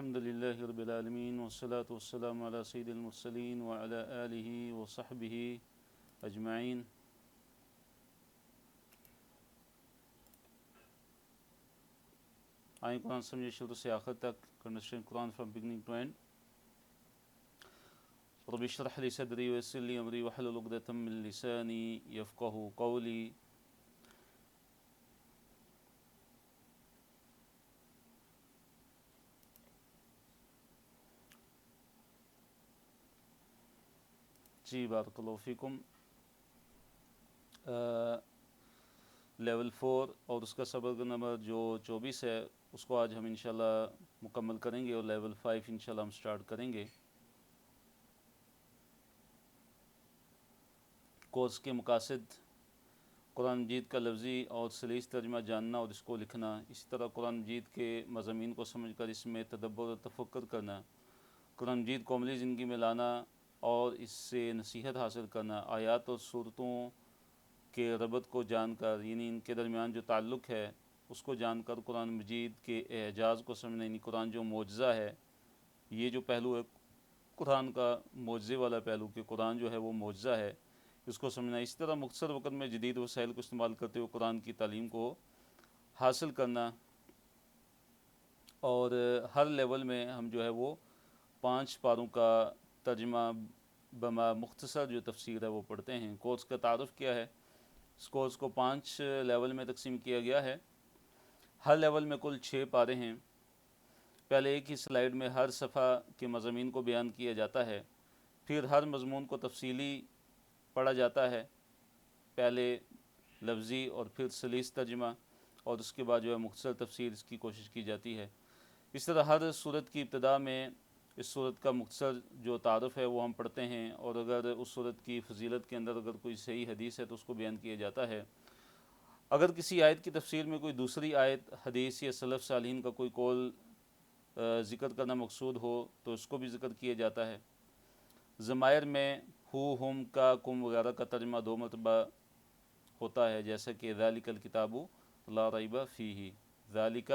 الحمد لله رب العالمين والصلاة والسلام على سيد المرسلين وعلى آله وصحبه أجمعين. آئیں قرآن سمجھے شروع سے آخر تک. Understand Quran from beginning to end. رب اشرح لي صدري ويسر لي أمري واحلل عقدة من لساني يفقهوا قولي. جی بارک اللہ فیکم. لیول 4 اور اس کا سبق نمبر جو 24 ہے اس کو آج ہم انشاءاللہ مکمل کریں گے اور لیول 5 انشاءاللہ ہم سٹارٹ کریں گے. کورس کے مقاصد: قرآن مجید کا لفظی اور سلیس ترجمہ جاننا اور اس کو لکھنا، اسی طرح قرآن مجید کے مضامین کو سمجھ کر اس میں تدبر و تفکر کرنا، قرآن مجید کو عملی زندگی میں لانا اور اس سے نصیحت حاصل کرنا، آیات اور صورتوں کے ربط کو جان کر یعنی ان کے درمیان جو تعلق ہے اس کو جان کر قرآن مجید کے اعجاز کو سمجھنا، یعنی قرآن جو معجزہ ہے، یہ جو پہلو ہے قرآن کا معجزے والا پہلو کہ قرآن جو ہے وہ معجزہ ہے، اس کو سمجھنا. اسی طرح مختصر وقت میں جدید وسائل کو استعمال کرتے ہوئے قرآن کی تعلیم کو حاصل کرنا. اور ہر لیول میں ہم جو ہے وہ 5 پاروں کا ترجمہ بما مختصر جو تفسیر ہے وہ پڑھتے ہیں. کورس کا تعارف کیا ہے؟ اس کورس کو 5 لیول میں تقسیم کیا گیا ہے. ہر لیول میں کل 6 پارے ہیں. پہلے ایک ہی سلائیڈ میں ہر صفحہ کے مضامین کو بیان کیا جاتا ہے، پھر ہر مضمون کو تفصیلی پڑھا جاتا ہے، پہلے لفظی اور پھر سلیس ترجمہ اور اس کے بعد جو ہے مختصر تفسیر اس کی کوشش کی جاتی ہے. اس طرح ہر صورت کی ابتدا میں اس صورت کا مختصر جو تعارف ہے وہ ہم پڑھتے ہیں، اور اگر اس صورت کی فضیلت کے اندر اگر کوئی صحیح حدیث ہے تو اس کو بیان کیا جاتا ہے. اگر کسی آیت کی تفسیر میں کوئی دوسری آیت، حدیث یا سلف صالحین کا کوئی قول ذکر کرنا مقصود ہو تو اس کو بھی ذکر کیا جاتا ہے. ضمائر میں ہو، ہم، کا، کم وغیرہ کا ترجمہ 2 مرتبہ ہوتا ہے، جیسا کہ ذالک الکتاب لا ریب فیہ. ذالک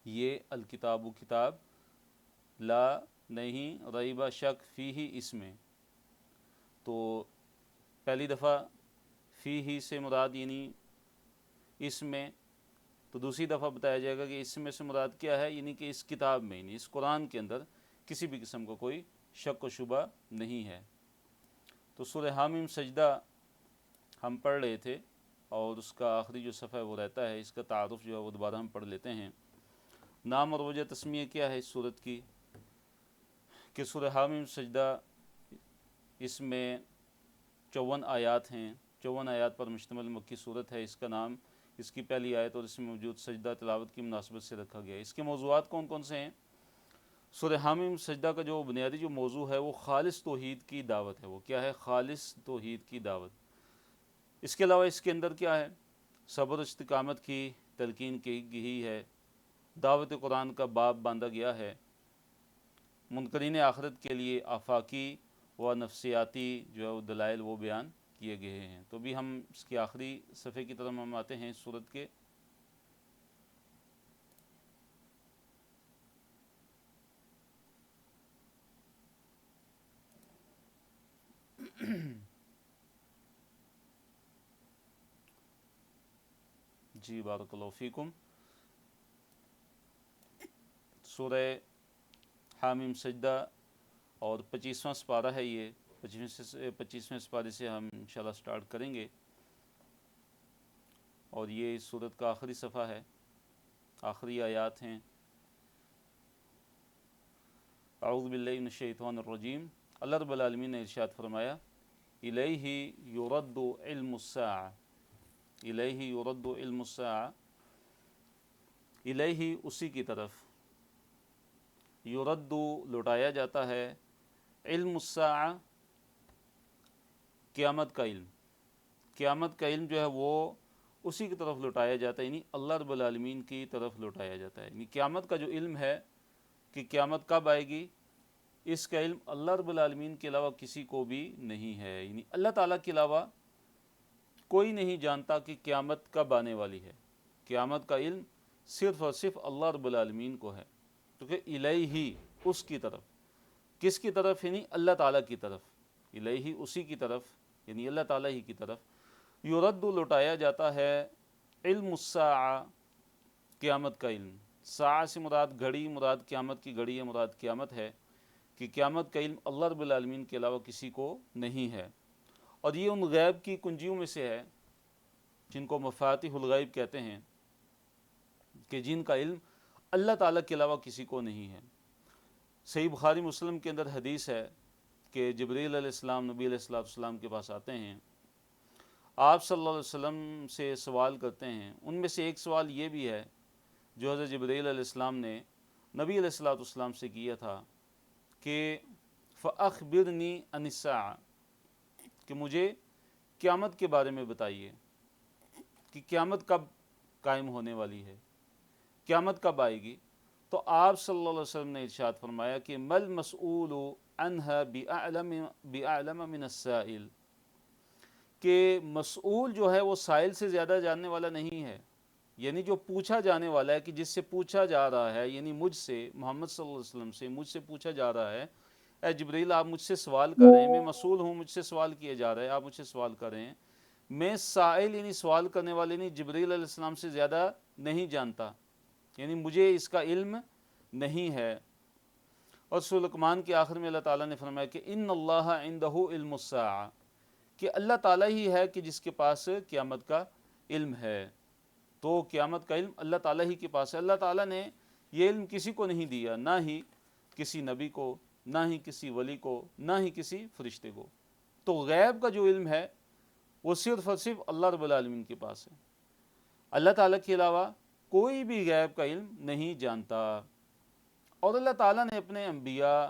یہ، الکتاب کتاب، لا نہیں، ریب شک، فیہ اس میں. تو پہلی دفعہ فیہ سے مراد یعنی اس میں، تو دوسری دفعہ بتایا جائے گا کہ اس میں سے مراد کیا ہے، یعنی کہ اس کتاب میں یعنی اس قرآن کے اندر کسی بھی قسم کا کوئی شک و شبہ نہیں ہے. تو سورہ حامیم سجدہ ہم پڑھ رہے تھے اور اس کا آخری جو صفحہ وہ رہتا ہے، اس کا تعارف جو ہے وہ دوبارہ ہم پڑھ لیتے ہیں. نام اور وجہ تسمیہ کیا ہے اس صورت کی؟ کہ سورہ حامیم سجدہ اس میں 54 آیات ہیں، 54 آیات پر مشتمل مکی صورت ہے. اس کا نام اس کی پہلی آیت اور اس میں موجود سجدہ تلاوت کی مناسبت سے رکھا گیا ہے. اس کے موضوعات کون کون سے ہیں؟ سورہ حامیم سجدہ کا جو بنیادی جو موضوع ہے وہ خالص توحید کی دعوت ہے. وہ کیا ہے؟ خالص توحید کی دعوت. اس کے علاوہ اس کے اندر کیا ہے؟ صبر و استقامت کی تلقین کی گئی ہے. دعوت قرآن کا باب باندھا گیا ہے. منکرین آخرت کے لیے آفاقی و نفسیاتی جو ہے دلائل وہ بیان کیے گئے ہیں. تو بھی ہم اس کے آخری صفحے کی طرف ہم آتے ہیں اس صورت کے. جی بارک اللہ فیکم. سورہ حامیم سجدہ اور 25واں سپارہ ہے یہ. 25ویں سپارے سے ہم انشاءاللہ سٹارٹ کریں گے اور یہ اس سورت کا آخری صفحہ ہے، آخری آیات ہیں. اعوذ باللہ من الشیطان الرجیم. اللہ رب العالمین نے ارشاد فرمایا: الیہ یرد علم الساعہ. الیہ یرد علم الساعہ، الیہ اسی کی طرف، یرد لوٹایا جاتا ہے، علم الساعہ قیامت کا علم. قیامت کا علم جو ہے وہ اسی کی طرف لوٹایا جاتا ہے، یعنی اللہ رب العالمین کی طرف لوٹایا جاتا ہے. یعنی قیامت کا جو علم ہے کہ قیامت کب آئے گی، اس کا علم اللہ رب العالمین کے علاوہ کسی کو بھی نہیں ہے. یعنی اللہ تعالیٰ کے علاوہ کوئی نہیں جانتا کہ قیامت کب آنے والی ہے. قیامت کا علم صرف اور صرف اللہ رب العالمین کو ہے. کیونکہ الیہ اس کی طرف، کس کی طرف؟ یعنی اللہ تعالیٰ کی طرف، الیہ اسی کی طرف، یعنی اللہ تعالیٰ ہی کی طرف، یرد لوٹایا جاتا ہے علم الساعہ قیامت کا علم۔ ساعہ سے مراد گھڑی، مراد قیامت کی گھڑی ہے، مراد قیامت ہے، کہ قیامت کا علم اللہ رب العالمین کے علاوہ کسی کو نہیں ہے۔ اور یہ ان غیب کی کنجیوں میں سے ہے جن کو مفاتیح الغیب کہتے ہیں، کہ جن کا علم اللہ تعالیٰ کے علاوہ کسی کو نہیں ہے۔ صحیح بخاری مسلم کے اندر حدیث ہے کہ جبریل علیہ السلام نبی علیہ السلام کے پاس آتے ہیں، آپ صلی اللہ علیہ وسلم سے سوال کرتے ہیں۔ ان میں سے ایک سوال یہ بھی ہے جو حضرت جبریل علیہ السلام نے نبی علیہ السلام سے کیا تھا کہ فَأَخْبِرْنِي عَنِ السَّاعَةِ، کہ مجھے قیامت کے بارے میں بتائیے کہ قیامت کب قائم ہونے والی ہے، قیامت کب آئے گی۔ تو آپ صلی اللہ علیہ وسلم نے ارشاد فرمایا کہ مل مسئول عنہا بِأَعْلَمَ مِنَ السَّائِلِ، کہ مسئول جو ہے وہ سائل سے زیادہ جاننے والا نہیں ہے، یعنی جو پوچھا جانے والا ہے، کہ جس سے پوچھا جا رہا ہے، یعنی مجھ سے، محمد صلی اللہ علیہ وسلم سے، مجھ سے پوچھا جا رہا ہے، اے جبریل آپ مجھ سے سوال کر رہے ہیں، میں مسئول ہوں، مجھ سے سوال کیا جا رہا ہے، آپ مجھ سے سوال کر رہے ہیں، میں سائل یعنی سوال کرنے والے نہیں، جبریل علیہ السلام سے زیادہ نہیں جانتا، یعنی مجھے اس کا علم نہیں ہے۔ اور سورہ لقمان کے آخر میں اللہ تعالیٰ نے فرمایا کہ ان اللہ عندہ علم الساعہ، کہ اللہ تعالیٰ ہی ہے کہ جس کے پاس قیامت کا علم ہے۔ تو قیامت کا علم اللہ تعالیٰ ہی کے پاس ہے۔ اللہ تعالیٰ نے یہ علم کسی کو نہیں دیا، نہ ہی کسی نبی کو، نہ ہی کسی ولی کو، نہ ہی کسی فرشتے کو۔ تو غیب کا جو علم ہے وہ صرف اور صرف اللہ رب العالمین کے پاس ہے۔ اللہ تعالیٰ کے علاوہ کوئی بھی غیب کا علم نہیں جانتا۔ اور اللہ تعالیٰ نے اپنے انبیاء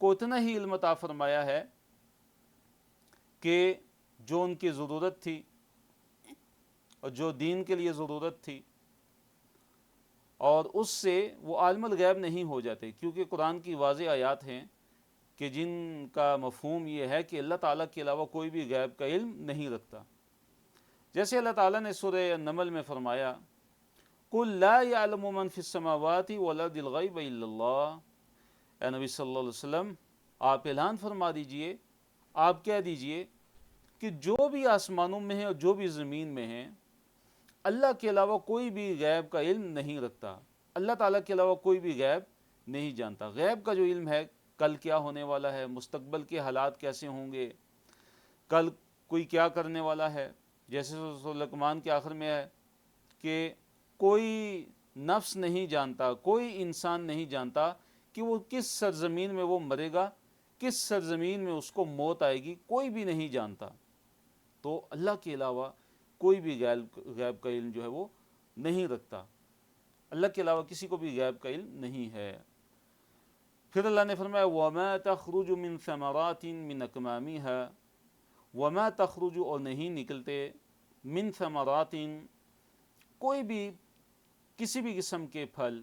کو اتنا ہی علم عطا فرمایا ہے کہ جو ان کی ضرورت تھی اور جو دین کے لیے ضرورت تھی، اور اس سے وہ عالم الغیب نہیں ہو جاتے، کیونکہ قرآن کی واضح آیات ہیں کہ جن کا مفہوم یہ ہے کہ اللہ تعالیٰ کے علاوہ کوئی بھی غیب کا علم نہیں رکھتا۔ جیسے اللہ تعالیٰ نے سورہ النمل میں فرمایا قُلْ لَا يَعْلَمُ مَنْ فِي السَّمَاوَاتِ وَالْأَرْضِ الْغَيْبَ إِلَّا اللَّهُ، اے نبی صلی اللہ علیہ وسلم آپ اعلان فرما دیجئے، آپ کہہ دیجئے کہ جو بھی آسمانوں میں ہیں اور جو بھی زمین میں ہیں، اللہ کے علاوہ کوئی بھی غیب کا علم نہیں رکھتا، اللہ تعالیٰ کے علاوہ کوئی بھی غیب نہیں جانتا۔ غیب کا جو علم ہے، کل کیا ہونے والا ہے، مستقبل کے حالات کیسے ہوں گے، کل کوئی کیا کرنے والا ہے، جیسے سورہ لقمان کے آخر میں ہے کہ کوئی نفس نہیں جانتا، کوئی انسان نہیں جانتا کہ وہ کس سرزمین میں وہ مرے گا، کس سرزمین میں اس کو موت آئے گی، کوئی بھی نہیں جانتا۔ تو اللہ کے علاوہ کوئی بھی غیب کا علم جو ہے وہ نہیں رکھتا، اللہ کے علاوہ کسی کو بھی غیب کا علم نہیں ہے۔ پھر اللہ نے فرمایا وَمَا تَخْرُجُ مِن ثَمَرَاتٍ مِّنْ أَكْمَامِهَا، وَمَا تَخْرُجُ اور نہیں نکلتے، من ثمراتٍ کوئی بھی کسی بھی قسم کے پھل،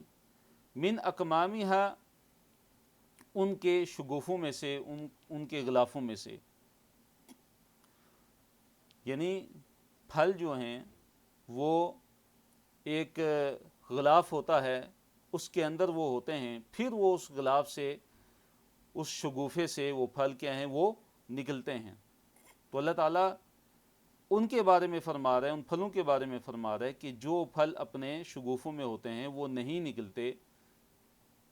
من اکمامها ان کے شگوفوں میں سے، ان کے غلافوں میں سے، یعنی پھل جو ہیں وہ ایک غلاف ہوتا ہے، اس کے اندر وہ ہوتے ہیں، پھر وہ اس غلاف سے، اس شگوفے سے وہ پھل کیا ہیں وہ نکلتے ہیں۔ تو اللہ تعالیٰ ان کے بارے میں فرما رہے ہیں، ان پھلوں کے بارے میں فرما رہے ہیں کہ جو پھل اپنے شگوفوں میں ہوتے ہیں وہ نہیں نکلتے،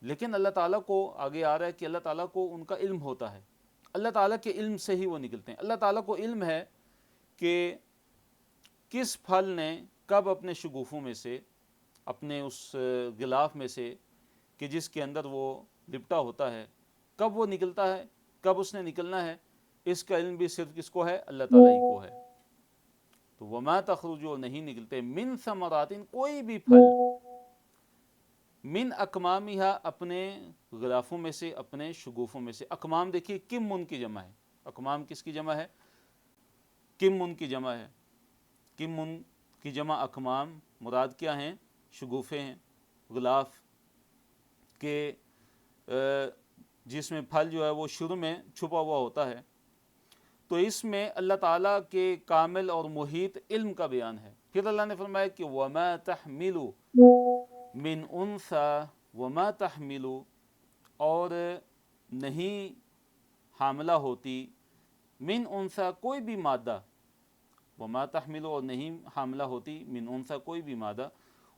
لیکن اللہ تعالیٰ کو آگے آ رہا ہے کہ اللہ تعالیٰ کو ان کا علم ہوتا ہے، اللہ تعالیٰ کے علم سے ہی وہ نکلتے ہیں۔ اللہ تعالیٰ کو علم ہے کہ کس پھل نے کب اپنے شگوفوں میں سے، اپنے اس غلاف میں سے کہ جس کے اندر وہ لپٹا ہوتا ہے، کب وہ نکلتا ہے، کب اس نے نکلنا ہے، اس کا علم بھی صرف کس کو ہے؟ اللہ تعالیٰ ہی کو ہے۔ تو وما تخرج نہیں نکلتے، من ثمرات کوئی بھی پھل، من اکمامہا اپنے غلافوں میں سے، اپنے شگوفوں میں سے۔ اکمام دیکھیے کم من کی جمع ہے، اکمام کس کی جمع ہے؟ کم من کی جمع ہے، کم من کی جمع اکمام، مراد کیا ہیں؟ شگوفے ہیں، غلاف کے جس میں پھل جو ہے وہ شروع میں چھپا ہوا ہوتا ہے۔ تو اس میں اللہ تعالیٰ کے کامل اور محیط علم کا بیان ہے۔ پھر اللہ نے فرمایا کہ وَمَا تَحْمِلُ مِنْ أُنْثَى وما تحمل اور نہیں حاملہ ہوتی من انثى کوئی بھی مادہ، وما تحمل اور نہیں حاملہ ہوتی من انثى کوئی بھی مادہ،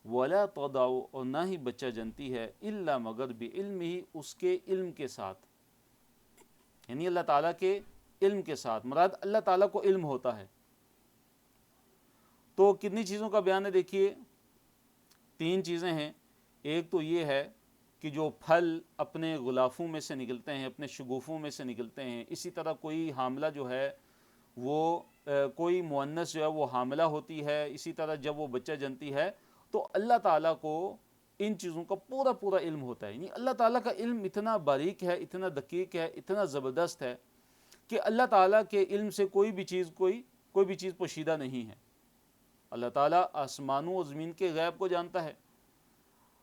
ولا تضع اور نہ ہی بچہ جنتی ہے الا مگر بعلمہ اس کے علم کے ساتھ، یعنی اللہ تعالیٰ کے علم کے ساتھ، مراد اللہ تعالیٰ کو علم ہوتا ہے۔ تو کتنی چیزوں کا بیان ہے دیکھیے، 3 چیزیں ہیں۔ ایک تو یہ ہے کہ جو پھل اپنے غلافوں میں سے نکلتے ہیں، اپنے شگوفوں میں سے نکلتے ہیں، اسی طرح کوئی حاملہ جو ہے وہ کوئی مؤنث جو ہے وہ حاملہ ہوتی ہے، اسی طرح جب وہ بچہ جنتی ہے تو اللہ تعالیٰ کو ان چیزوں کا پورا پورا علم ہوتا ہے، یعنی اللہ تعالیٰ کا علم اتنا باریک ہے، اتنا دقیق ہے، اتنا زبردست ہے کہ اللہ تعالیٰ کے علم سے کوئی بھی چیز پوشیدہ نہیں ہے۔ اللہ تعالیٰ آسمانوں و زمین کے غیب کو جانتا ہے۔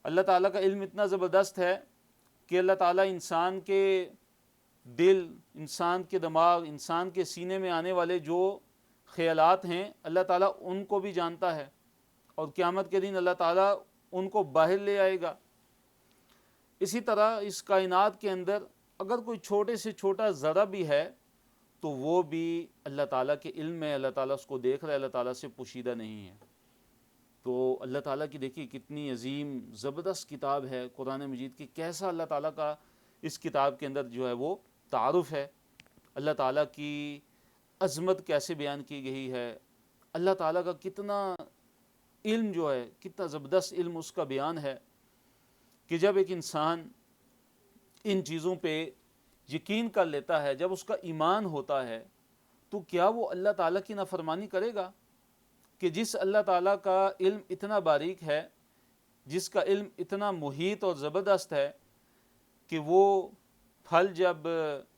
اللہ تعالیٰ کا علم اتنا زبردست ہے کہ اللہ تعالیٰ انسان کے دل، انسان کے دماغ، انسان کے سینے میں آنے والے جو خیالات ہیں اللہ تعالیٰ ان کو بھی جانتا ہے، اور قیامت کے دن اللہ تعالیٰ ان کو باہر لے آئے گا۔ اسی طرح اس کائنات کے اندر اگر کوئی چھوٹے سے چھوٹا ذرہ بھی ہے تو وہ بھی اللہ تعالیٰ کے علم میں، اللہ تعالیٰ اس کو دیکھ رہا ہے، اللہ تعالیٰ سے پوشیدہ نہیں ہے۔ تو اللہ تعالیٰ کی دیکھیے کتنی عظیم زبردست کتاب ہے قرآن مجید کی، کیسا اللہ تعالیٰ کا اس کتاب کے اندر جو ہے وہ تعارف ہے، اللہ تعالیٰ کی عظمت کیسے بیان کی گئی ہے، اللہ تعالیٰ کا کتنا علم جو ہے، کتنا زبردست علم اس کا بیان ہے کہ جب ایک انسان ان چیزوں پہ یقین کر لیتا ہے، جب اس کا ایمان ہوتا ہے، تو کیا وہ اللہ تعالیٰ کی نافرمانی کرے گا؟ کہ جس اللہ تعالیٰ کا علم اتنا باریک ہے، جس کا علم اتنا محیط اور زبردست ہے کہ وہ پھل جب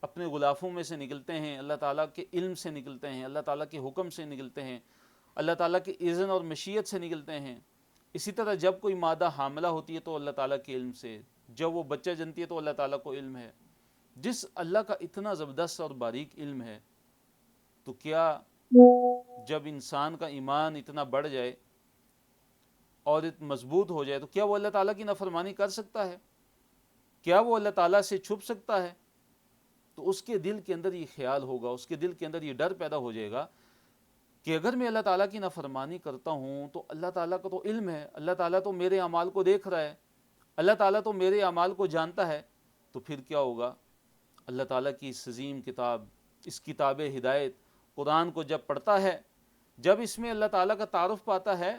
اپنے غلافوں میں سے نکلتے ہیں اللہ تعالیٰ کے علم سے نکلتے ہیں، اللہ تعالیٰ کے حکم سے نکلتے ہیں، اللہ تعالیٰ کے اذن اور مشیت سے نکلتے ہیں، اسی طرح جب کوئی مادہ حاملہ ہوتی ہے تو اللہ تعالیٰ کے علم سے، جب وہ بچہ جنتی ہے تو اللہ تعالیٰ کو علم ہے۔ جس اللہ کا اتنا زبردست اور باریک علم ہے، تو کیا جب انسان کا ایمان اتنا بڑھ جائے اور مضبوط ہو جائے تو کیا وہ اللہ تعالیٰ کی نافرمانی کر سکتا ہے؟ کیا وہ اللہ تعالیٰ سے چھپ سکتا ہے؟ تو اس کے دل کے اندر یہ خیال ہوگا، اس کے دل کے اندر یہ ڈر پیدا ہو جائے گا کہ اگر میں اللہ تعالیٰ کی نافرمانی کرتا ہوں تو اللہ تعالیٰ کا تو علم ہے، اللہ تعالیٰ تو میرے اعمال کو دیکھ رہا ہے، اللہ تعالیٰ تو میرے اعمال کو جانتا ہے، تو پھر کیا ہوگا؟ اللہ تعالیٰ کی اس عظیم کتاب، اس کتاب ہدایت قرآن کو جب پڑھتا ہے، جب اس میں اللہ تعالیٰ کا تعارف پاتا ہے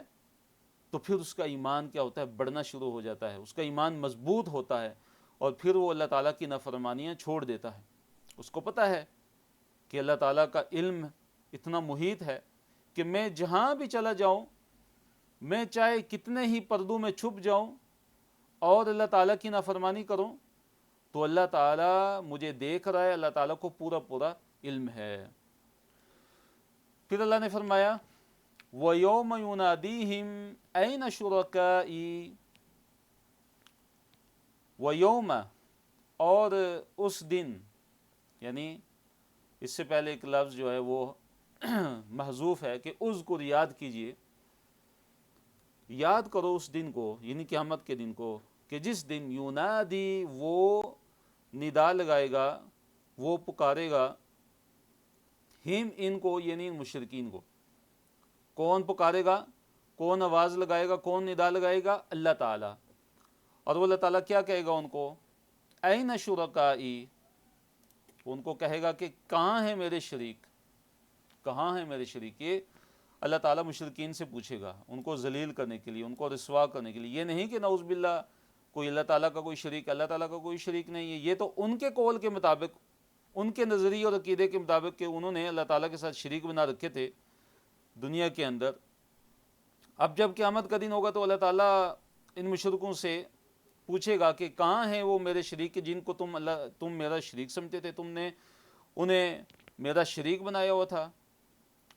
تو پھر اس کا ایمان کیا ہوتا ہے؟ بڑھنا شروع ہو جاتا ہے، اس کا ایمان مضبوط ہوتا ہے، اور پھر وہ اللہ تعالیٰ کی نافرمانیاں چھوڑ دیتا ہے۔ اس کو پتہ ہے کہ اللہ تعالیٰ کا علم اتنا محیط ہے کہ میں جہاں بھی چلا جاؤں، میں چاہے کتنے ہی پردوں میں چھپ جاؤں اور اللہ تعالیٰ کی نافرمانی کروں تو اللہ تعالیٰ مجھے دیکھ رہا ہے، اللہ تعالیٰ کو پورا پورا علم ہے۔ پھر اللہ نے فرمایا وَيَوْمَ يُنَادِيهِمْ أَيْنَ شُرَكَائِي، وَيَوْمَ اور اس دن، یعنی اس سے پہلے ایک لفظ جو ہے وہ محذوف ہے کہ اذکر، یاد کیجئے، یاد کرو اس دن کو، یعنی قیامت کے دن کو، کہ جس دن یونادی وہ ندا لگائے گا، وہ پکارے گا، ہم ان کو، یعنی ان مشرکین کو۔ کون پکارے گا؟ کون آواز لگائے گا؟ کون ندا لگائے گا؟ اللہ تعالیٰ۔ اور وہ اللہ تعالیٰ کیا کہے گا ان کو؟ این شرکائی، ان کو کہے گا کہ کہاں ہیں میرے شریک، کہاں ہیں میرے شریک۔ یہ اللہ تعالیٰ مشرکین سے پوچھے گا ان کو ذلیل کرنے کے لیے، ان کو رسوا کرنے کے لیے۔ یہ نہیں کہ نعوذ باللہ کوئی اللہ تعالیٰ کا کوئی شریک، اللہ تعالیٰ کا کوئی شریک نہیں ہے، یہ تو ان کے قول کے مطابق، ان کے نظریے اور عقیدے کے مطابق کہ انہوں نے اللہ تعالیٰ کے ساتھ شریک بنا رکھے تھے دنیا کے اندر۔ اب جب قیامت کا دن ہوگا تو اللہ تعالیٰ ان مشرکوں سے پوچھے گا کہ کہاں ہیں وہ میرے شریک جن کو تم میرا شریک سمجھتے تھے، تم نے انہیں میرا شریک بنایا ہوا تھا،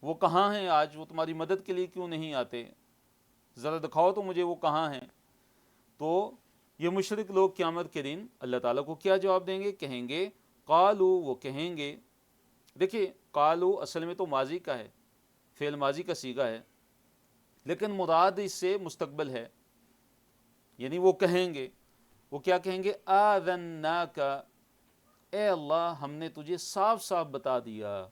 وہ کہاں ہیں آج؟ وہ تمہاری مدد کے لیے کیوں نہیں آتے؟ ذرا دکھاؤ تو مجھے وہ کہاں ہیں۔ تو یہ مشرک لوگ قیامت کے دن اللہ تعالیٰ کو کیا جواب دیں گے؟ کہیں گے قالو، وہ کہیں گے، دیکھیے قالو اصل میں تو ماضی کا ہے، فعل ماضی کا صیغہ ہے، لیکن مراد اس سے مستقبل ہے، یعنی وہ کہیں گے وہ کیا کہیں گے؟ آذناک، اے اللہ ہم نے تجھے صاف صاف بتا دیا،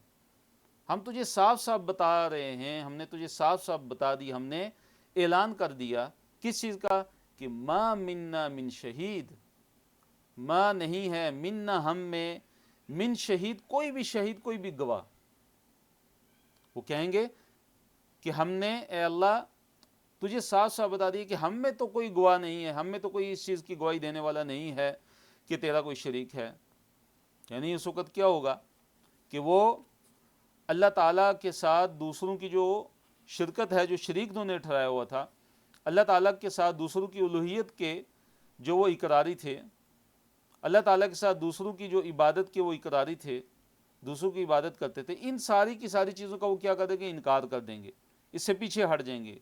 ہم تجھے صاف صاف بتا رہے ہیں، ہم نے تجھے صاف صاف بتا دی، ہم نے اعلان کر دیا کس چیز کا؟ کہ ما منا من شہید، ما نہیں ہے، منا ہم میں، من شہید کوئی بھی شہید، کوئی بھی گواہ۔ وہ کہیں گے کہ ہم نے اے اللہ تجھے صاف صاف بتا دیا کہ ہم میں تو کوئی گواہ نہیں ہے، ہم میں تو کوئی اس چیز کی گواہی دینے والا نہیں ہے کہ تیرا کوئی شریک ہے۔ یعنی اس وقت کیا ہوگا کہ وہ اللہ تعالیٰ کے ساتھ دوسروں کی جو شرکت ہے، جو شریک انہوں نے ٹھہرایا ہوا تھا، اللہ تعالیٰ کے ساتھ دوسروں کی الوہیت کے جو وہ اقراری تھے، اللہ تعالیٰ کے ساتھ دوسروں کی جو عبادت کے وہ اقراری تھے، دوسروں کی عبادت کرتے تھے، ان ساری کی ساری چیزوں کا وہ کیا کر دیں گے؟ انکار کر دیں گے، اس سے پیچھے ہٹ جائیں گے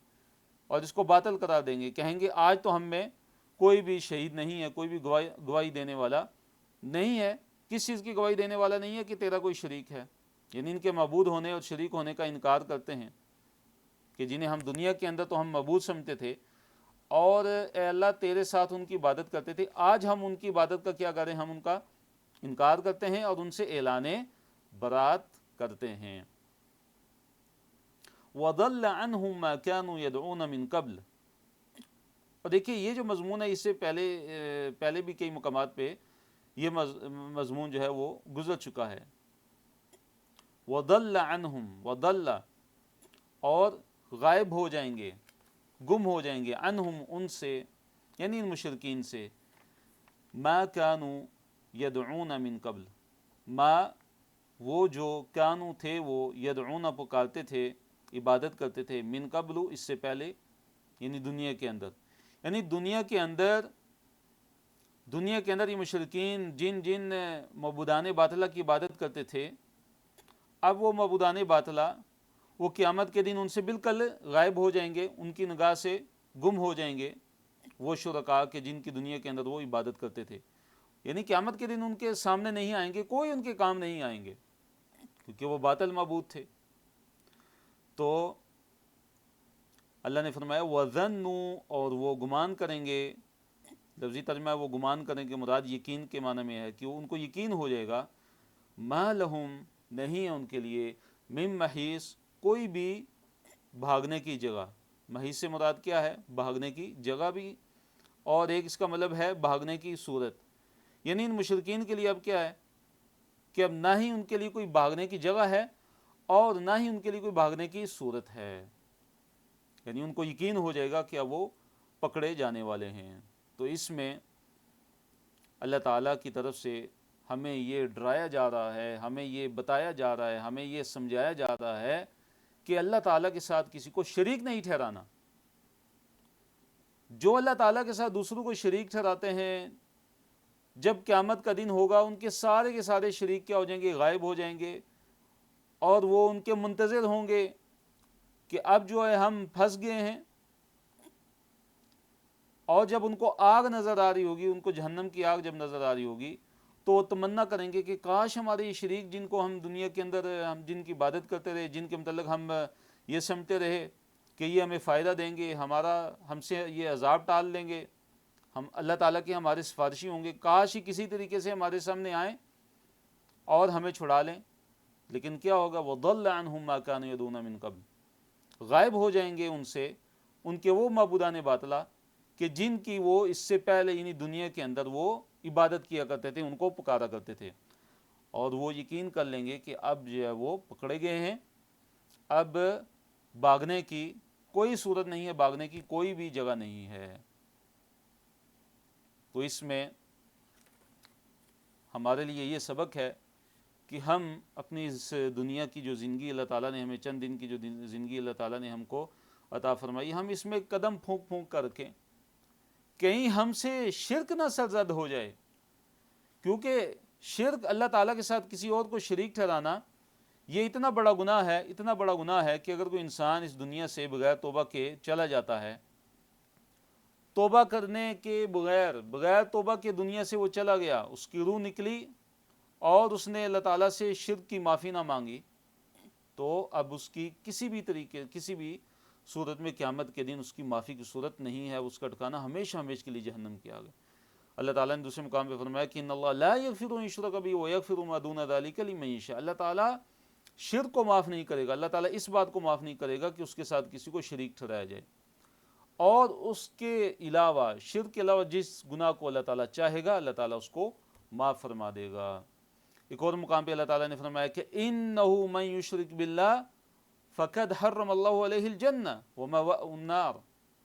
اور اس کو باطل قرار دیں گے۔ کہیں گے آج تو ہم میں کوئی بھی شہید نہیں ہے، کوئی بھی گواہی دینے والا نہیں ہے۔ کس چیز کی گواہی دینے والا نہیں ہے؟ کہ تیرا کوئی شریک ہے۔ یعنی ان کے معبود ہونے اور شریک ہونے کا انکار کرتے ہیں، کہ جنہیں ہم دنیا کے اندر تو ہم معبود سمجھتے تھے اور اے اللہ تیرے ساتھ ان کی عبادت کرتے تھے، آج ہم ان کی عبادت کا کیا کریں؟ ہم ان کا انکار کرتے ہیں اور ان سے اعلان برات کرتے ہیں۔ وَضَلَّ عَنْهُمْ مَا كَانُوا يَدْعُونَ مِن قَبْلِ۔ اور دیکھیے یہ جو مضمون ہے، اس سے پہلے بھی کئی مقامات پہ یہ مضمون جو ہے وہ گزر چکا ہے۔ وَضَلَّ عَنْهُمْ، وَضَلَّ اور غائب ہو جائیں گے، گم ہو جائیں گے، عنہم ان سے، یعنی ان مشرکین سے، ما کانوا یدعون من قبل، ما وہ جو کانو تھے وہ یدعون پکارتے تھے، عبادت کرتے تھے، من قبل اس سے پہلے، یعنی دنیا کے اندر، یعنی دنیا کے اندر یہ مشرکین جن معبودان باطلہ کی عبادت کرتے تھے، اب وہ معبودان باطلہ وہ قیامت کے دن ان سے بالکل غائب ہو جائیں گے، ان کی نگاہ سے گم ہو جائیں گے، وہ شرکاء کے جن کی دنیا کے اندر وہ عبادت کرتے تھے، یعنی قیامت کے دن ان کے سامنے نہیں آئیں گے، کوئی ان کے کام نہیں آئیں گے، کیونکہ وہ باطل معبود تھے۔ تو اللہ نے فرمایا وَظَنُّوا، اور وہ گمان کریں گے، لفظی ترجمہ ہے وہ گمان کریں گے، مراد یقین کے معنی میں ہے کہ ان کو یقین ہو جائے گا، مَا لَهُم نہیں ہے ان کے لیے، من محیص کوئی بھی بھاگنے کی جگہ۔ محیص سے مراد کیا ہے؟ بھاگنے کی جگہ بھی، اور ایک اس کا مطلب ہے بھاگنے کی صورت۔ یعنی ان مشرکین کے لیے اب کیا ہے کہ اب نہ ہی ان کے لیے کوئی بھاگنے کی جگہ ہے اور نہ ہی ان کے لیے کوئی بھاگنے کی صورت ہے، یعنی ان کو یقین ہو جائے گا کہ اب وہ پکڑے جانے والے ہیں۔ تو اس میں اللہ تعالیٰ کی طرف سے ہمیں یہ ڈرایا جا رہا ہے، ہمیں یہ بتایا جا رہا ہے، ہمیں یہ سمجھایا جا رہا ہے کہ اللہ تعالیٰ کے ساتھ کسی کو شریک نہیں ٹھہرانا۔ جو اللہ تعالیٰ کے ساتھ دوسروں کو شریک ٹھہراتے ہیں، جب قیامت کا دن ہوگا ان کے سارے شریک کیا ہو جائیں گے؟ غائب ہو جائیں گے، اور وہ ان کے منتظر ہوں گے کہ اب جو ہے ہم پھنس گئے ہیں۔ اور جب ان کو آگ نظر آ رہی ہوگی، ان کو جہنم کی آگ جب نظر آ رہی ہوگی، تو وہ تمنا کریں گے کہ کاش ہمارے یہ شریک جن کو ہم دنیا کے اندر ہم جن کی عبادت کرتے رہے، جن کے متعلق ہم یہ سمجھتے رہے کہ یہ ہمیں فائدہ دیں گے، ہم سے یہ عذاب ٹال لیں گے، ہم اللہ تعالیٰ کے ہمارے سفارشی ہوں گے، کاش ہی کسی طریقے سے ہمارے سامنے آئیں اور ہمیں چھڑا لیں۔ لیکن کیا ہوگا؟ وَضَلَّ عَنْهُمْ مَا كَانُوا يَدْعُونَ مِن قَبْلِ، غائب ہو جائیں گے ان سے ان کے وہ معبودان باطلہ کہ جن کی وہ اس سے پہلے یعنی دنیا کے اندر وہ عبادت کیا کرتے تھے، ان کو پکارا کرتے تھے، اور وہ یقین کر لیں گے کہ اب جو ہے وہ پکڑے گئے ہیں، اب بھاگنے کی کوئی صورت نہیں ہے، بھاگنے کی کوئی بھی جگہ نہیں ہے۔ تو اس میں ہمارے لیے یہ سبق ہے کہ ہم اپنی اس دنیا کی جو زندگی اللہ تعالیٰ نے ہمیں، چند دن کی جو زندگی اللہ تعالیٰ نے ہم کو عطا فرمائی، ہم اس میں قدم پھونک پھونک کر رکھیں، کہیں ہم سے شرک نہ سرزد ہو جائے، کیونکہ شرک اللہ تعالیٰ کے ساتھ کسی اور کو شریک ٹھہرانا یہ اتنا بڑا گناہ ہے کہ اگر کوئی انسان اس دنیا سے بغیر توبہ کے چلا جاتا ہے، توبہ کرنے کے بغیر توبہ کے دنیا سے وہ چلا گیا، اس کی روح نکلی اور اس نے اللہ تعالیٰ سے شرک کی معافی نہ مانگی، تو اب اس کی کسی بھی صورت میں قیامت کے دن اس کی معافی کی صورت نہیں ہے، اس کا ٹھکانہ ہمیشہ کے لیے جہنم کی آگ ہے۔ اللہ تعالیٰ نے دوسرے مقام پہ فرمایا کہ ان اللہ لا یغفر ان یشرک بہ ویغفر ما دون ذلک لمن یشاء، اللہ تعالیٰ شرک کو معاف نہیں کرے گا، اللہ تعالیٰ اس بات کو معاف نہیں کرے گا کہ اس کے ساتھ کسی کو شریک ٹھہرایا جائے، اور اس کے علاوہ شرک کے علاوہ جس گناہ کو اللہ تعالیٰ چاہے گا اللہ تعالیٰ اس کو معاف فرما دے گا۔ ایک اور مقام پہ اللہ تعالیٰ نے فرمایا کہ انہ من یشرک باللہ فقد حرم اللہ علیہ الجنہ ومأواه النار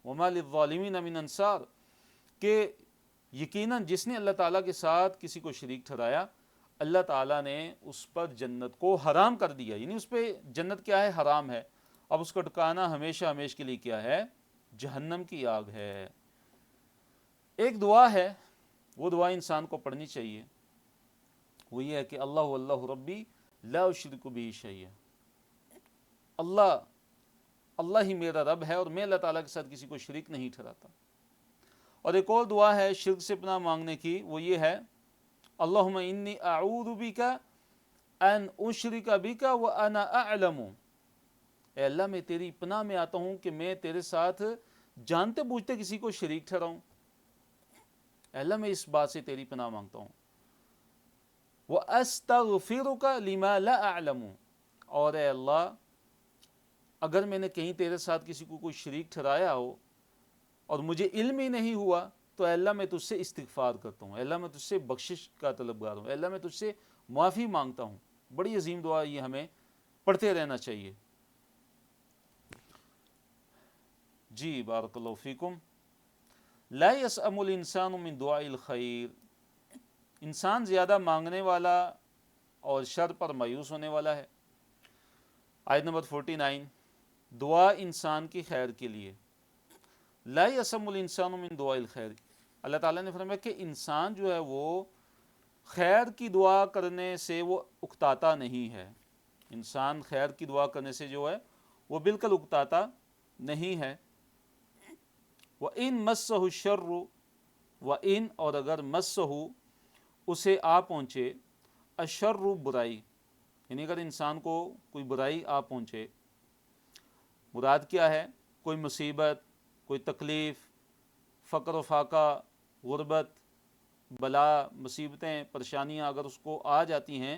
وما للظالمین من انصار، کہ یقیناً جس نے اللہ تعالیٰ کے ساتھ کسی کو شریک ٹھہرایا اللہ تعالیٰ نے اس پر جنت کو حرام کر دیا، یعنی اس پہ جنت کیا ہے؟ حرام ہے، اب اس کا ٹھکانہ ہمیشہ ہمیشہ کے لیے کیا ہے؟ جہنم کی آگ ہے۔ ایک دعا ہے، وہ دعا انسان کو پڑھنی چاہیے، وہ یہ ہے کہ اللہ اللہ ربی لا اشرک بہ شیئا، اللہ ہی میرا رب ہے اور میں اللہ تعالیٰ کے ساتھ کسی کو شریک نہیں ٹھہراتا۔ اور ایک اور دعا ہے شرک سے پناہ مانگنے کی، وہ یہ ہے اللہم انی اعوذ بک ان اشرک بک وانا اعلم، اے اللہ میں تیری پناہ میں آتا ہوں کہ میں تیرے ساتھ جانتے بوجھتے کسی کو شریک ٹھہراؤں، اے اللہ میں اس بات سے تیری پناہ مانگتا ہوں۔ وَأَسْتَغْفِرُكَ لِمَا لَا أَعْلَمُ، اور اے اللہ اگر میں نے کہیں تیرے ساتھ کسی کو کوئی شریک ٹھہرایا ہو اور مجھے علم ہی نہیں ہوا تو اے اللہ میں تجھ سے استغفار کرتا ہوں، اے اللہ میں تجھ سے بخشش کا طلبگار ہوں، اے اللہ میں تجھ سے معافی مانگتا ہوں۔ بڑی عظیم دعا یہ ہمیں پڑھتے رہنا چاہیے۔ جی بارک اللہ فیکم۔ لا یسأم الانسان من دعاء الخیر، انسان زیادہ مانگنے والا اور شر پر مایوس ہونے والا ہے۔ آیت نمبر 49، دعا انسان کی خیر کے لیے۔ لا یسأم الانسان من دعاء الخیر، اللہ تعالیٰ نے فرمایا کہ انسان جو ہے وہ خیر کی دعا کرنے سے وہ اکتاتا نہیں ہے، انسان خیر کی دعا کرنے سے جو ہے وہ بالکل اکتاتا نہیں ہے۔ وَإِن مَسَّهُ الشَّرُّ، وَإِن اور اگر مَسَّهُ اسے آ پہنچے، الشَّرُّ برائی، یعنی اگر انسان کو کوئی برائی آ پہنچے، مراد کیا ہے؟ کوئی مصیبت، کوئی تکلیف، فقر و فاقہ، غربت، بلا، مصیبتیں، پریشانیاں اگر اس کو آ جاتی ہیں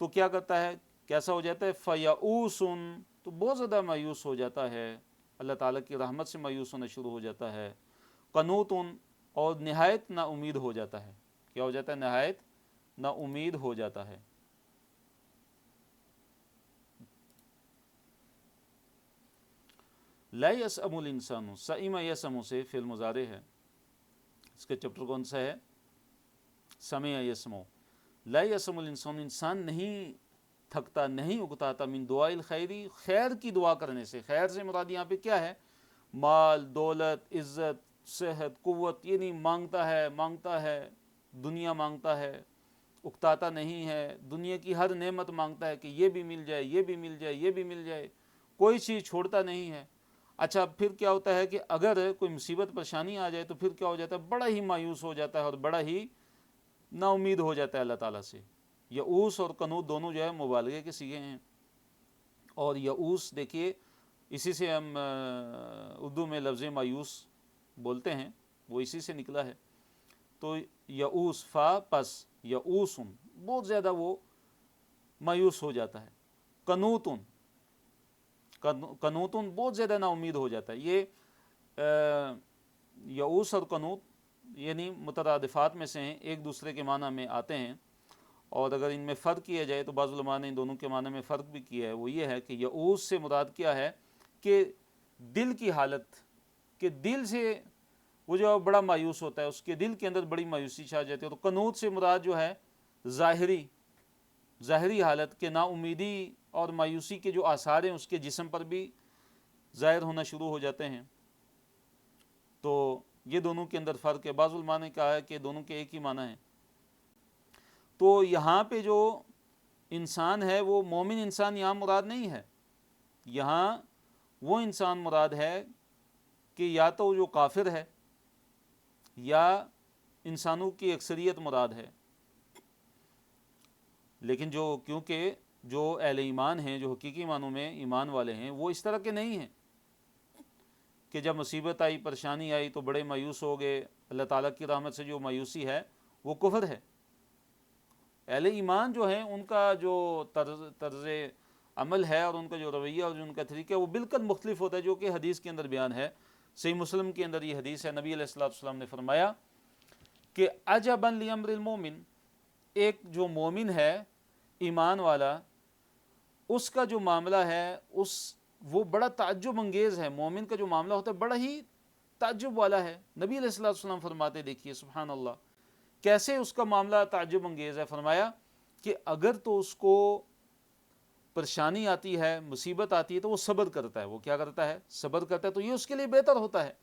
تو کیا کرتا ہے؟ کیسا ہو جاتا ہے؟ فَيَئُوسٌ، تو بہت زیادہ مایوس ہو جاتا ہے، اللہ تعالیٰ کی رحمت سے مایوس ہونا شروع ہو جاتا ہے۔ قنوطٌ، اور نہایت نا امید ہو جاتا ہے، کیا ہو جاتا ہے؟ نہایت نا امید ہو جاتا ہے۔ لا یسأم الانسان، سئم یسأم سے فعل مضارع ہے، اس کا چیپٹر کون سا ہے؟ سمع یسمع۔ لا یسأم الانسان، انسان نہیں تھکتا، نہیں اکتاتا، من دعاء الخیری، خیر کی دعا کرنے سے۔ خیر سے مراد یہاں پہ کیا ہے؟ مال، دولت، عزت، صحت، قوت، یعنی مانگتا ہے، دنیا مانگتا ہے، اکتاتا نہیں ہے، دنیا کی ہر نعمت مانگتا ہے کہ یہ بھی مل جائے، یہ بھی مل جائے، یہ بھی مل جائے، کوئی چیز چھوڑتا نہیں ہے۔ اچھا پھر کیا ہوتا ہے کہ اگر کوئی مصیبت پریشانی آ جائے تو پھر کیا ہو جاتا ہے؟ بڑا ہی مایوس ہو جاتا ہے اور بڑا ہی نا امید ہو جاتا ہے اللہ تعالیٰ سے۔ یئوس اور قنوط دونوں جو ہے مبالغے کے صیغے ہیں، اور یئوس دیکھیے اسی سے ہم اردو میں لفظ مایوس بولتے ہیں، وہ اسی سے نکلا ہے۔ تو یئوس، فا پس یئوسن، بہت زیادہ وہ مایوس ہو جاتا ہے۔ قنوطن، قنوطن بہت زیادہ نا امید ہو جاتا ہے۔ یہ یئوس اور قنوط یعنی مترادفات میں سے ہیں، ایک دوسرے کے معنی میں آتے ہیں، اور اگر ان میں فرق کیا جائے تو بعض علماء نے ان دونوں کے معنی میں فرق بھی کیا ہے۔ وہ یہ ہے کہ یئوس سے مراد کیا ہے کہ دل کی حالت، کہ دل سے وہ جو بڑا مایوس ہوتا ہے، اس کے دل کے اندر بڑی مایوسی چھا جاتی ہے۔ تو قنوط سے مراد جو ہے ظاہری حالت، کہ نا امیدی اور مایوسی کے جو آثار ہیں اس کے جسم پر بھی ظاہر ہونا شروع ہو جاتے ہیں۔ تو یہ دونوں کے اندر فرق ہے، بعض علماء نے کہا ہے کہ دونوں کے ایک ہی معنی ہیں۔ تو یہاں پہ جو انسان ہے وہ مومن انسان یہاں مراد نہیں ہے، یہاں وہ انسان مراد ہے کہ یا تو جو کافر ہے یا انسانوں کی اکثریت مراد ہے، لیکن کیونکہ جو اہل ایمان ہیں، جو حقیقی معنوں میں ایمان والے ہیں، وہ اس طرح کے نہیں ہیں۔ کہ جب مصیبت آئی پریشانی آئی تو بڑے مایوس ہو گئے، اللہ تعالیٰ کی رحمت سے جو مایوسی ہے وہ کفر ہے۔ اہل ایمان جو ہیں ان کا جو طرز عمل ہے اور ان کا جو رویہ اور جو ان کا طریقہ ہے وہ بالکل مختلف ہوتا ہے، جو کہ حدیث کے اندر بیان ہے۔ صحیح مسلم کے اندر یہ حدیث ہے، نبی علیہ الصلوۃ والسلام نے فرمایا کہ عجبا لامر المومن، ایک جو مومن ہے ایمان والا، اس کا جو معاملہ ہے وہ بڑا تعجب انگیز ہے۔ مومن کا جو معاملہ ہوتا ہے بڑا ہی تعجب والا ہے۔ نبی علیہ الصلوۃ والسلام فرماتے، دیکھیے سبحان اللہ کیسے اس کا معاملہ تعجب انگیز ہے۔ فرمایا کہ اگر تو اس کو پریشانی آتی ہے، مصیبت آتی ہے تو وہ صبر کرتا ہے۔ وہ کیا کرتا ہے؟ صبر کرتا ہے، تو یہ اس کے لیے بہتر ہوتا ہے۔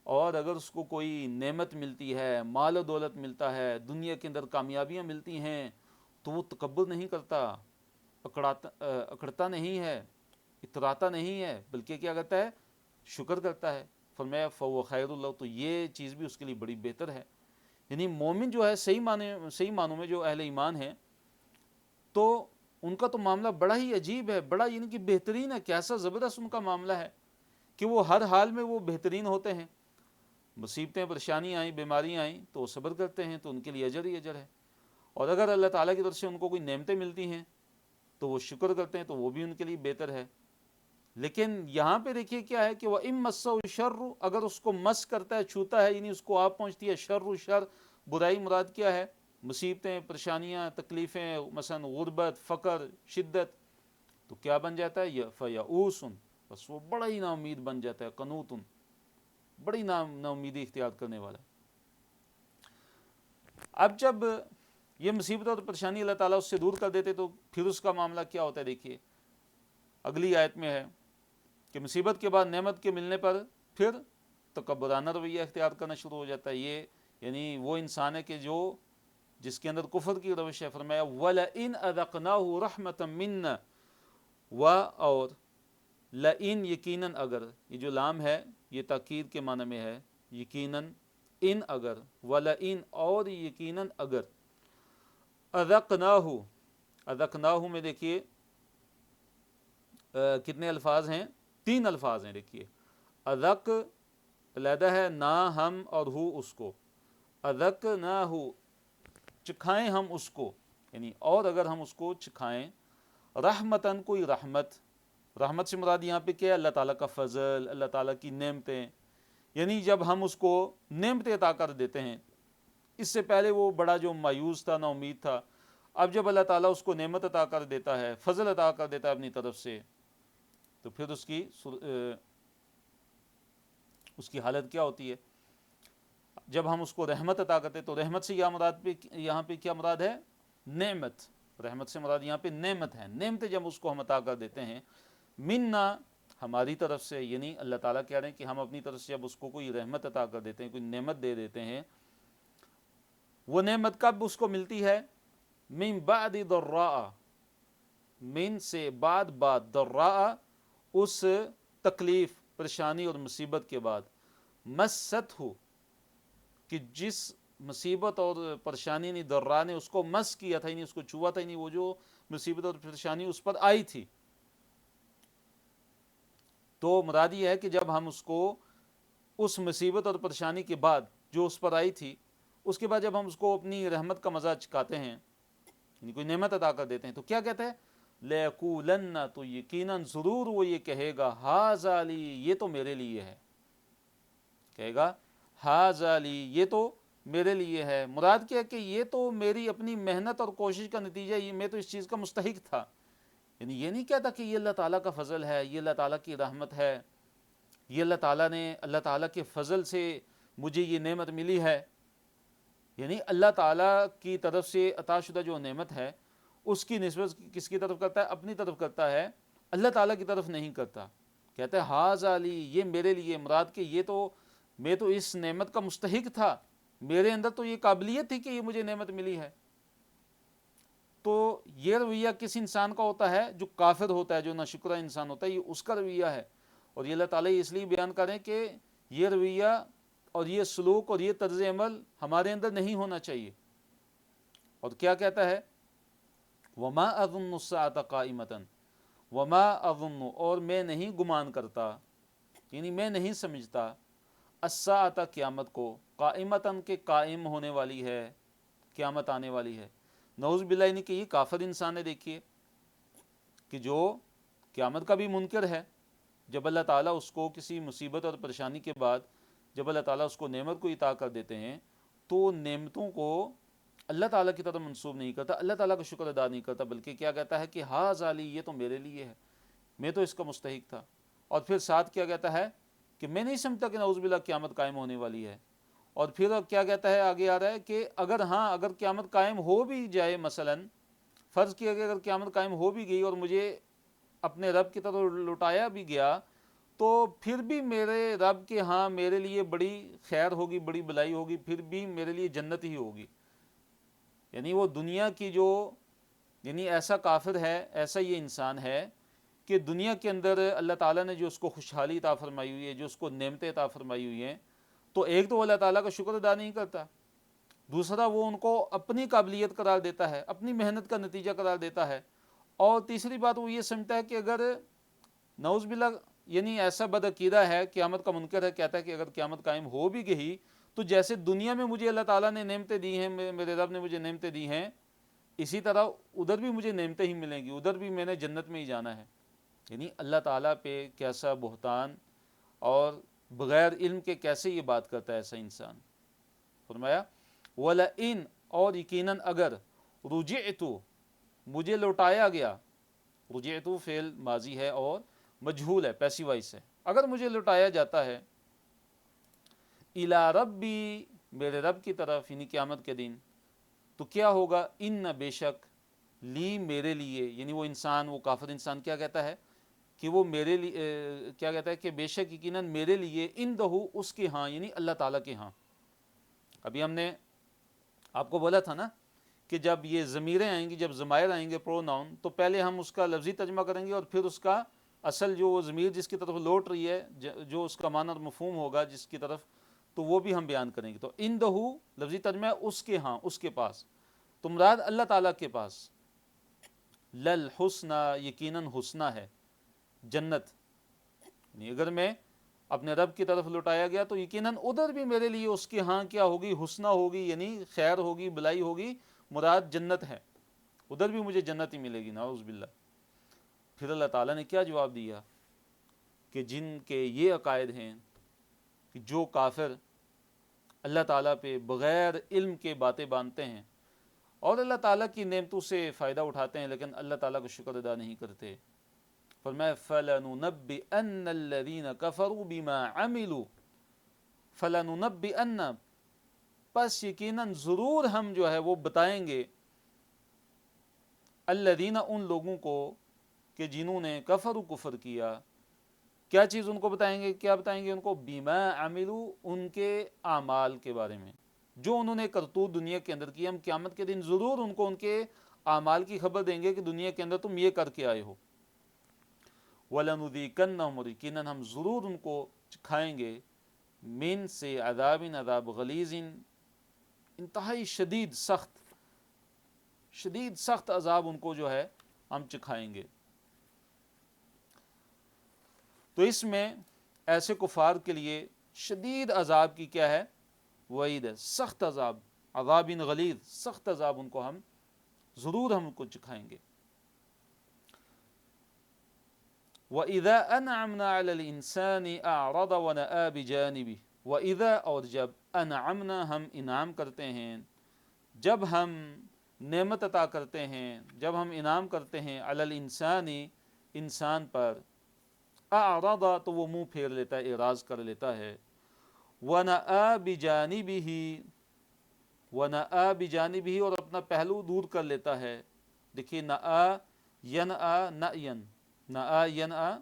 اور اگر اس کو کوئی نعمت ملتی ہے، مال و دولت ملتا ہے، دنیا کے اندر کامیابیاں ملتی ہیں، تو وہ تکبر نہیں کرتا، اکڑتا نہیں ہے، اتراتا نہیں ہے، بلکہ کیا کرتا ہے؟ شکر کرتا ہے۔ فرمایا فَهُوَ خَيْرُ اللَّهُ، تو یہ چیز بھی اس کے لیے بڑی بہتر ہے۔ یعنی مومن جو ہے صحیح معنوں میں جو اہل ایمان ہیں، تو ان کا تو معاملہ بڑا ہی عجیب ہے، بڑا یعنی کہ بہترین ہے، کیسا زبردست ان کا معاملہ ہے کہ وہ ہر حال میں وہ بہترین ہوتے ہیں۔ مصیبتیں پریشانی آئیں، بیماری آئیں تو وہ صبر کرتے ہیں، تو ان کے لیے اجر ہی اجر ہے۔ اور اگر اللہ تعالیٰ کی طرف سے ان کو کوئی نعمتیں ملتی ہیں تو وہ شکر کرتے ہیں، تو وہ بھی ان کے لیے بہتر ہے۔ لیکن یہاں پہ دیکھیے کیا ہے کہ وہ مَسَّهُ الشَّرُّ، اگر اس کو مس کرتا ہے، چھوتا ہے، یعنی اس کو آپ پہنچتی ہے شر، برائی مراد کیا ہے؟ مصیبتیں، پریشانیاں، تکلیفیں، مثلا غربت، فقر، شدت، تو کیا بن جاتا ہے؟ فَيَئُوسٌ، بس وہ بڑا ہی نا امید بن جاتا ہے، قنوط، بڑی نا امیدی اختیار کرنے والا۔ اب جب یہ مصیبت اور پریشانی اللہ تعالیٰ اس سے دور کر دیتے تو پھر اس کا معاملہ کیا ہوتا ہے؟ دیکھیے اگلی آیت میں ہے کہ مصیبت کے بعد نعمت کے ملنے پر پھر تکبرانہ رویہ اختیار کرنا شروع ہو جاتا ہے۔ یہ یعنی وہ انسان ہے کہ جس کے اندر کفر کی روش ہے۔ فرمایا وَلَئِنْ أَذَقْنَاهُ رَحْمَةً مِنَّا، اور لَئِن یقیناً اگر، یہ جو لام ہے یہ تاکید کے معنی میں ہے، یقیناً، ان اگر، وَلَئِن اور یقیناً اگر، اذقناہ میں دیکھیے کتنے الفاظ ہیں؟ 3 الفاظ ہیں۔ دیکھیے اذق علیحدہ ہے، نہ ہم اور ہو اس کو، اذقناہ چکھائیں ہم اس کو، یعنی اور اگر ہم اس کو چکھائیں، رحمتاً کوئی رحمت سے مراد یہاں پہ کیا ہے؟ اللہ تعالیٰ کا فضل، اللہ تعالیٰ کی نعمتیں، یعنی جب ہم اس کو نعمتیں عطا کر دیتے ہیں۔ اس سے پہلے وہ بڑا جو مایوس تھا، نا امید تھا، اب جب اللہ تعالیٰ اس کو نعمت عطا کر دیتا ہے، فضل عطا کر دیتا ہے اپنی طرف سے، تو پھر اس کی حالت کیا ہوتی ہے؟ جب ہم اس کو رحمت عطا کرتے تو رحمت سے یہاں پہ کیا مراد ہے؟ نعمت۔ رحمت سے مراد یہاں پہ نعمت ہے۔ نعمتیں جب اس کو ہم عطا کر دیتے ہیں، منا ہماری طرف سے، یعنی اللہ تعالیٰ کہہ رہے ہیں کہ ہم اپنی طرف سے جب اس کو کوئی رحمت عطا کر دیتے ہیں، کوئی نعمت دے دیتے ہیں، وہ نعمت کب اس کو ملتی ہے؟ من بعد ضراء، من سے بعد ضراء، اس تکلیف، پریشانی اور مصیبت کے بعد، مست ہو، کہ جس مصیبت اور پریشانی نے ضراء نے اس کو مس کیا تھا، یعنی اس کو چھوا تھا، یعنی وہ جو مصیبت اور پریشانی اس پر آئی تھی، تو مراد یہ ہے کہ جب ہم اس کو اس مصیبت اور پریشانی کے بعد جو اس پر آئی تھی، اس کے بعد جب ہم اس کو اپنی رحمت کا مزہ چکھاتے ہیں، یعنی کوئی نعمت عطا کر دیتے ہیں، تو کیا کہتے ہیں؟ لَيَقُولَنَّ، تو یقیناً ضرور وہ یہ کہے گا، ہَذَا لِی، یہ تو میرے لیے ہے، کہے گا ہَذَا لِی، یہ تو میرے لیے ہے۔ مراد کیا ہے کہ یہ تو میری اپنی محنت اور کوشش کا نتیجہ، یہ میں تو اس چیز کا مستحق تھا۔ یعنی یہ نہیں کہتا کہ یہ اللہ تعالیٰ کا فضل ہے، یہ اللہ تعالیٰ کی رحمت ہے، یہ اللہ تعالیٰ کے فضل سے مجھے یہ نعمت ملی ہے۔ یعنی اللہ تعالیٰ کی طرف سے عطا شدہ جو نعمت ہے اس کی نسبت کس کی طرف کرتا ہے؟ اپنی طرف کرتا ہے، اللہ تعالیٰ کی طرف نہیں کرتا۔ کہتا ہے ہاذا لی، یہ میرے لیے، مراد کہ یہ تو میں تو اس نعمت کا مستحق تھا، میرے اندر تو یہ قابلیت تھی کہ یہ مجھے نعمت ملی ہے۔ تو یہ رویہ کس انسان کا ہوتا ہے؟ جو کافر ہوتا ہے، جو ناشکرہ انسان ہوتا ہے، یہ اس کا رویہ ہے۔ اور یہ اللہ تعالیٰ اس لیے بیان کریں کہ یہ رویہ اور یہ سلوک اور یہ طرز عمل ہمارے اندر نہیں ہونا چاہیے۔ اور کیا کہتا ہے؟ وما اظن الساعۃ قائمۃ، وما اظن، اور میں نہیں گمان کرتا، یعنی میں نہیں سمجھتا الساعۃ قیامت کو، قائمتاً کے قائم ہونے والی ہے، قیامت آنے والی ہے۔ نعوذ باللہ، یعنی کہ یہ کافر انسان ہے، دیکھیے کہ جو قیامت کا بھی منکر ہے۔ جب اللہ تعالیٰ اس کو کسی مصیبت اور پریشانی کے بعد جب اللہ تعالیٰ اس کو نعمت کو عطا کر دیتے ہیں تو نعمتوں کو اللہ تعالیٰ کی طرف منسوب نہیں کرتا، اللہ تعالیٰ کا شکر ادا نہیں کرتا، بلکہ کیا کہتا ہے کہ ہاذا لی، یہ تو میرے لیے ہے، میں تو اس کا مستحق تھا۔ اور پھر ساتھ کیا کہتا ہے کہ میں نہیں سمجھتا کہ نعوذ باللہ قیامت قائم ہونے والی ہے۔ اور پھر کیا کہتا ہے، آگے آ رہا ہے کہ اگر قیامت قائم ہو بھی جائے، مثلا فرض کیا کہ اگر قیامت قائم ہو بھی گئی اور مجھے اپنے رب کی طرف لوٹایا بھی گیا، تو پھر بھی میرے رب کے ہاں میرے لیے بڑی خیر ہوگی، بڑی بلائی ہوگی، پھر بھی میرے لیے جنت ہی ہوگی۔ یعنی وہ دنیا کی یعنی ایسا کافر ہے، ایسا یہ انسان ہے کہ دنیا کے اندر اللہ تعالیٰ نے جو اس کو خوشحالی عطا فرمائی ہوئی ہے، جو اس کو نعمتیں عطا فرمائی ہوئی ہیں، تو ایک تو اللہ تعالیٰ کا شکر ادا نہیں کرتا، دوسرا وہ ان کو اپنی قابلیت قرار دیتا ہے، اپنی محنت کا نتیجہ قرار دیتا ہے، اور تیسری بات وہ یہ سمجھتا ہے کہ اگر نعوذ باللہ، یعنی ایسا بدعقیدہ ہے، قیامت کا منکر ہے، کہتا ہے کہ اگر قیامت قائم ہو بھی گئی تو جیسے دنیا میں مجھے اللہ تعالیٰ نے نعمتیں دی ہیں، میرے رب نے مجھے نعمتیں دی ہیں، اسی طرح ادھر بھی مجھے نعمتیں ہی ملیں گی، ادھر بھی میں نے جنت میں ہی جانا ہے۔ یعنی اللہ تعالیٰ پہ کیسا بہتان، اور بغیر علم کے کیسے یہ بات کرتا ہے ایسا انسان۔ فرمایا وَلَئِن، اور یقیناً اگر، رُجِعْتُ، مجھے لوٹایا گیا، رجعتو فعل ماضی ہے اور مجہول ہے، پیسیو وائس ہے، اگر مجھے لوٹایا جاتا ہے، اِلیٰ ربی، میرے رب کی طرف، یعنی قیامت کے دن، تو کیا ہوگا، ان بے شک، لی میرے لیے، یعنی وہ انسان، وہ کافر انسان کیا کہتا ہے کہ وہ میرے لیے کیا کہتا ہے کہ بے شک یقیناً میرے لیے، اندہو، اس کے ہاں، یعنی اللہ تعالیٰ کے ہاں۔ ابھی ہم نے آپ کو بولا تھا نا کہ جب یہ ضمیریں آئیں گی، جب ضمائر آئیں گے پروناؤن، تو پہلے ہم اس کا لفظی ترجمہ کریں گے اور پھر اس کا اصل جو ضمیر جس کی طرف لوٹ رہی ہے، جو اس کا معنی اور مفہوم ہوگا جس کی طرف، تو وہ بھی ہم بیان کریں گے۔ تو اندہو لفظی ترجمہ ہے اس کے ہاں، اس کے پاس، تو مراد اللہ تعالیٰ کے پاس، للحسنہ، یقیناً حسنہ ہے، جنت، یعنی اگر میں اپنے رب کی طرف لوٹایا گیا تو یقیناً ادھر بھی میرے لیے اس کے ہاں کیا ہوگی، حسنہ ہوگی، یعنی خیر ہوگی، بلائی ہوگی، مراد جنت ہے، ادھر بھی مجھے جنت ہی ملے گی، نعوذ باللہ۔ پھر اللہ تعالیٰ نے کیا جواب دیا کہ جن کے یہ عقائد ہیں کہ جو کافر اللہ تعالیٰ پہ بغیر علم کے باتیں باندھتے ہیں اور اللہ تعالیٰ کی نعمتوں سے فائدہ اٹھاتے ہیں لیکن اللہ تعالیٰ کا شکر ادا نہیں کرتے، فرمایا فَلَنُنَبِّئَنَّ الَّذِينَ كَفَرُوا بِمَا عَمِلُوا، فَلَنُنَبِّئَنَّ، پس یقیناً ضرور ہم جو ہے وہ بتائیں گے، الذین، ان لوگوں کو کہ جنہوں نے کفروا، کفر کیا، کیا چیز ان کو بتائیں گے، کیا بتائیں گے ان کو، بما عملوا، ان کے اعمال کے بارے میں، جو انہوں نے کرتوت دنیا کے اندر کی، ہم قیامت کے دن ضرور ان کو ان کے اعمال کی خبر دیں گے کہ دنیا کے اندر تم یہ کر کے آئے ہو۔ وَلَنُذِيقَنَّهُمْ، اور یقیناً ہم ضرور ان کو کھائیں گے، من سے عذاب، عذاب غلیظ، انتہائی شدید سخت عذاب ان کو جو ہے ہم چکھائیں گے۔ تو اس میں ایسے کفار کے لیے شدید عذاب کی کیا ہے، وعید ہے، سخت عذاب، عذاب غلیظ، سخت عذاب ان کو ہم کو چکھائیں گے۔ وَإِذَا أَنْعَمْنَا عَلَى الْإِنسَانِ أَعْرَضَ وَنَأَىٰ بِجَانِبِهِ، وَإِذَا، اور جب، أَنْعَمْنَا، ہم انعام کرتے ہیں، جب ہم نعمت عطا کرتے ہیں، جب ہم انعام کرتے ہیں، علی الانسان، انسان پر، اعرض، تو وہ منہ پھیر لیتا ہے، اعراض کر لیتا ہے، ونأى بجانبہ، ونأى بجانبہ، اور اپنا پہلو دور کر لیتا ہے۔ دیکھیے نأى، ینأى، نأین، نأى ینأى،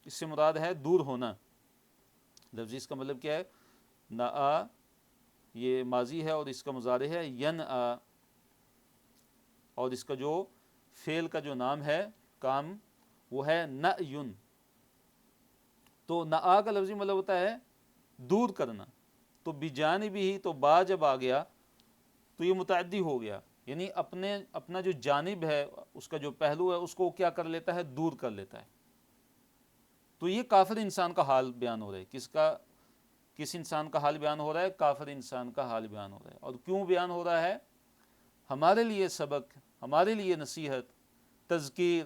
اس سے مراد ہے دور ہونا، لفظی اس کا مطلب کیا ہے، نأى یہ ماضی ہے اور اس کا مضارع ہے ینأى، اور اس کا جو فعل کا جو نام ہے، کام، وہ ہے نأیٌ۔ تو نأ کا لفظی مطلب ہوتا ہے دور کرنا، تو بجانبہ ہی، تو با جب آ گیا تو یہ متعدی ہو گیا، یعنی اپنا جو جانب ہے، اس کا جو پہلو ہے، اس کو کیا کر لیتا ہے، دور کر لیتا ہے۔ تو یہ کافر انسان کا حال بیان ہو رہا ہے، کس انسان کا حال بیان ہو رہا ہے؟ کافر انسان کا حال بیان ہو رہا ہے۔ اور کیوں بیان ہو رہا ہے؟ ہمارے لیے سبق، ہمارے لیے نصیحت، تذکیر،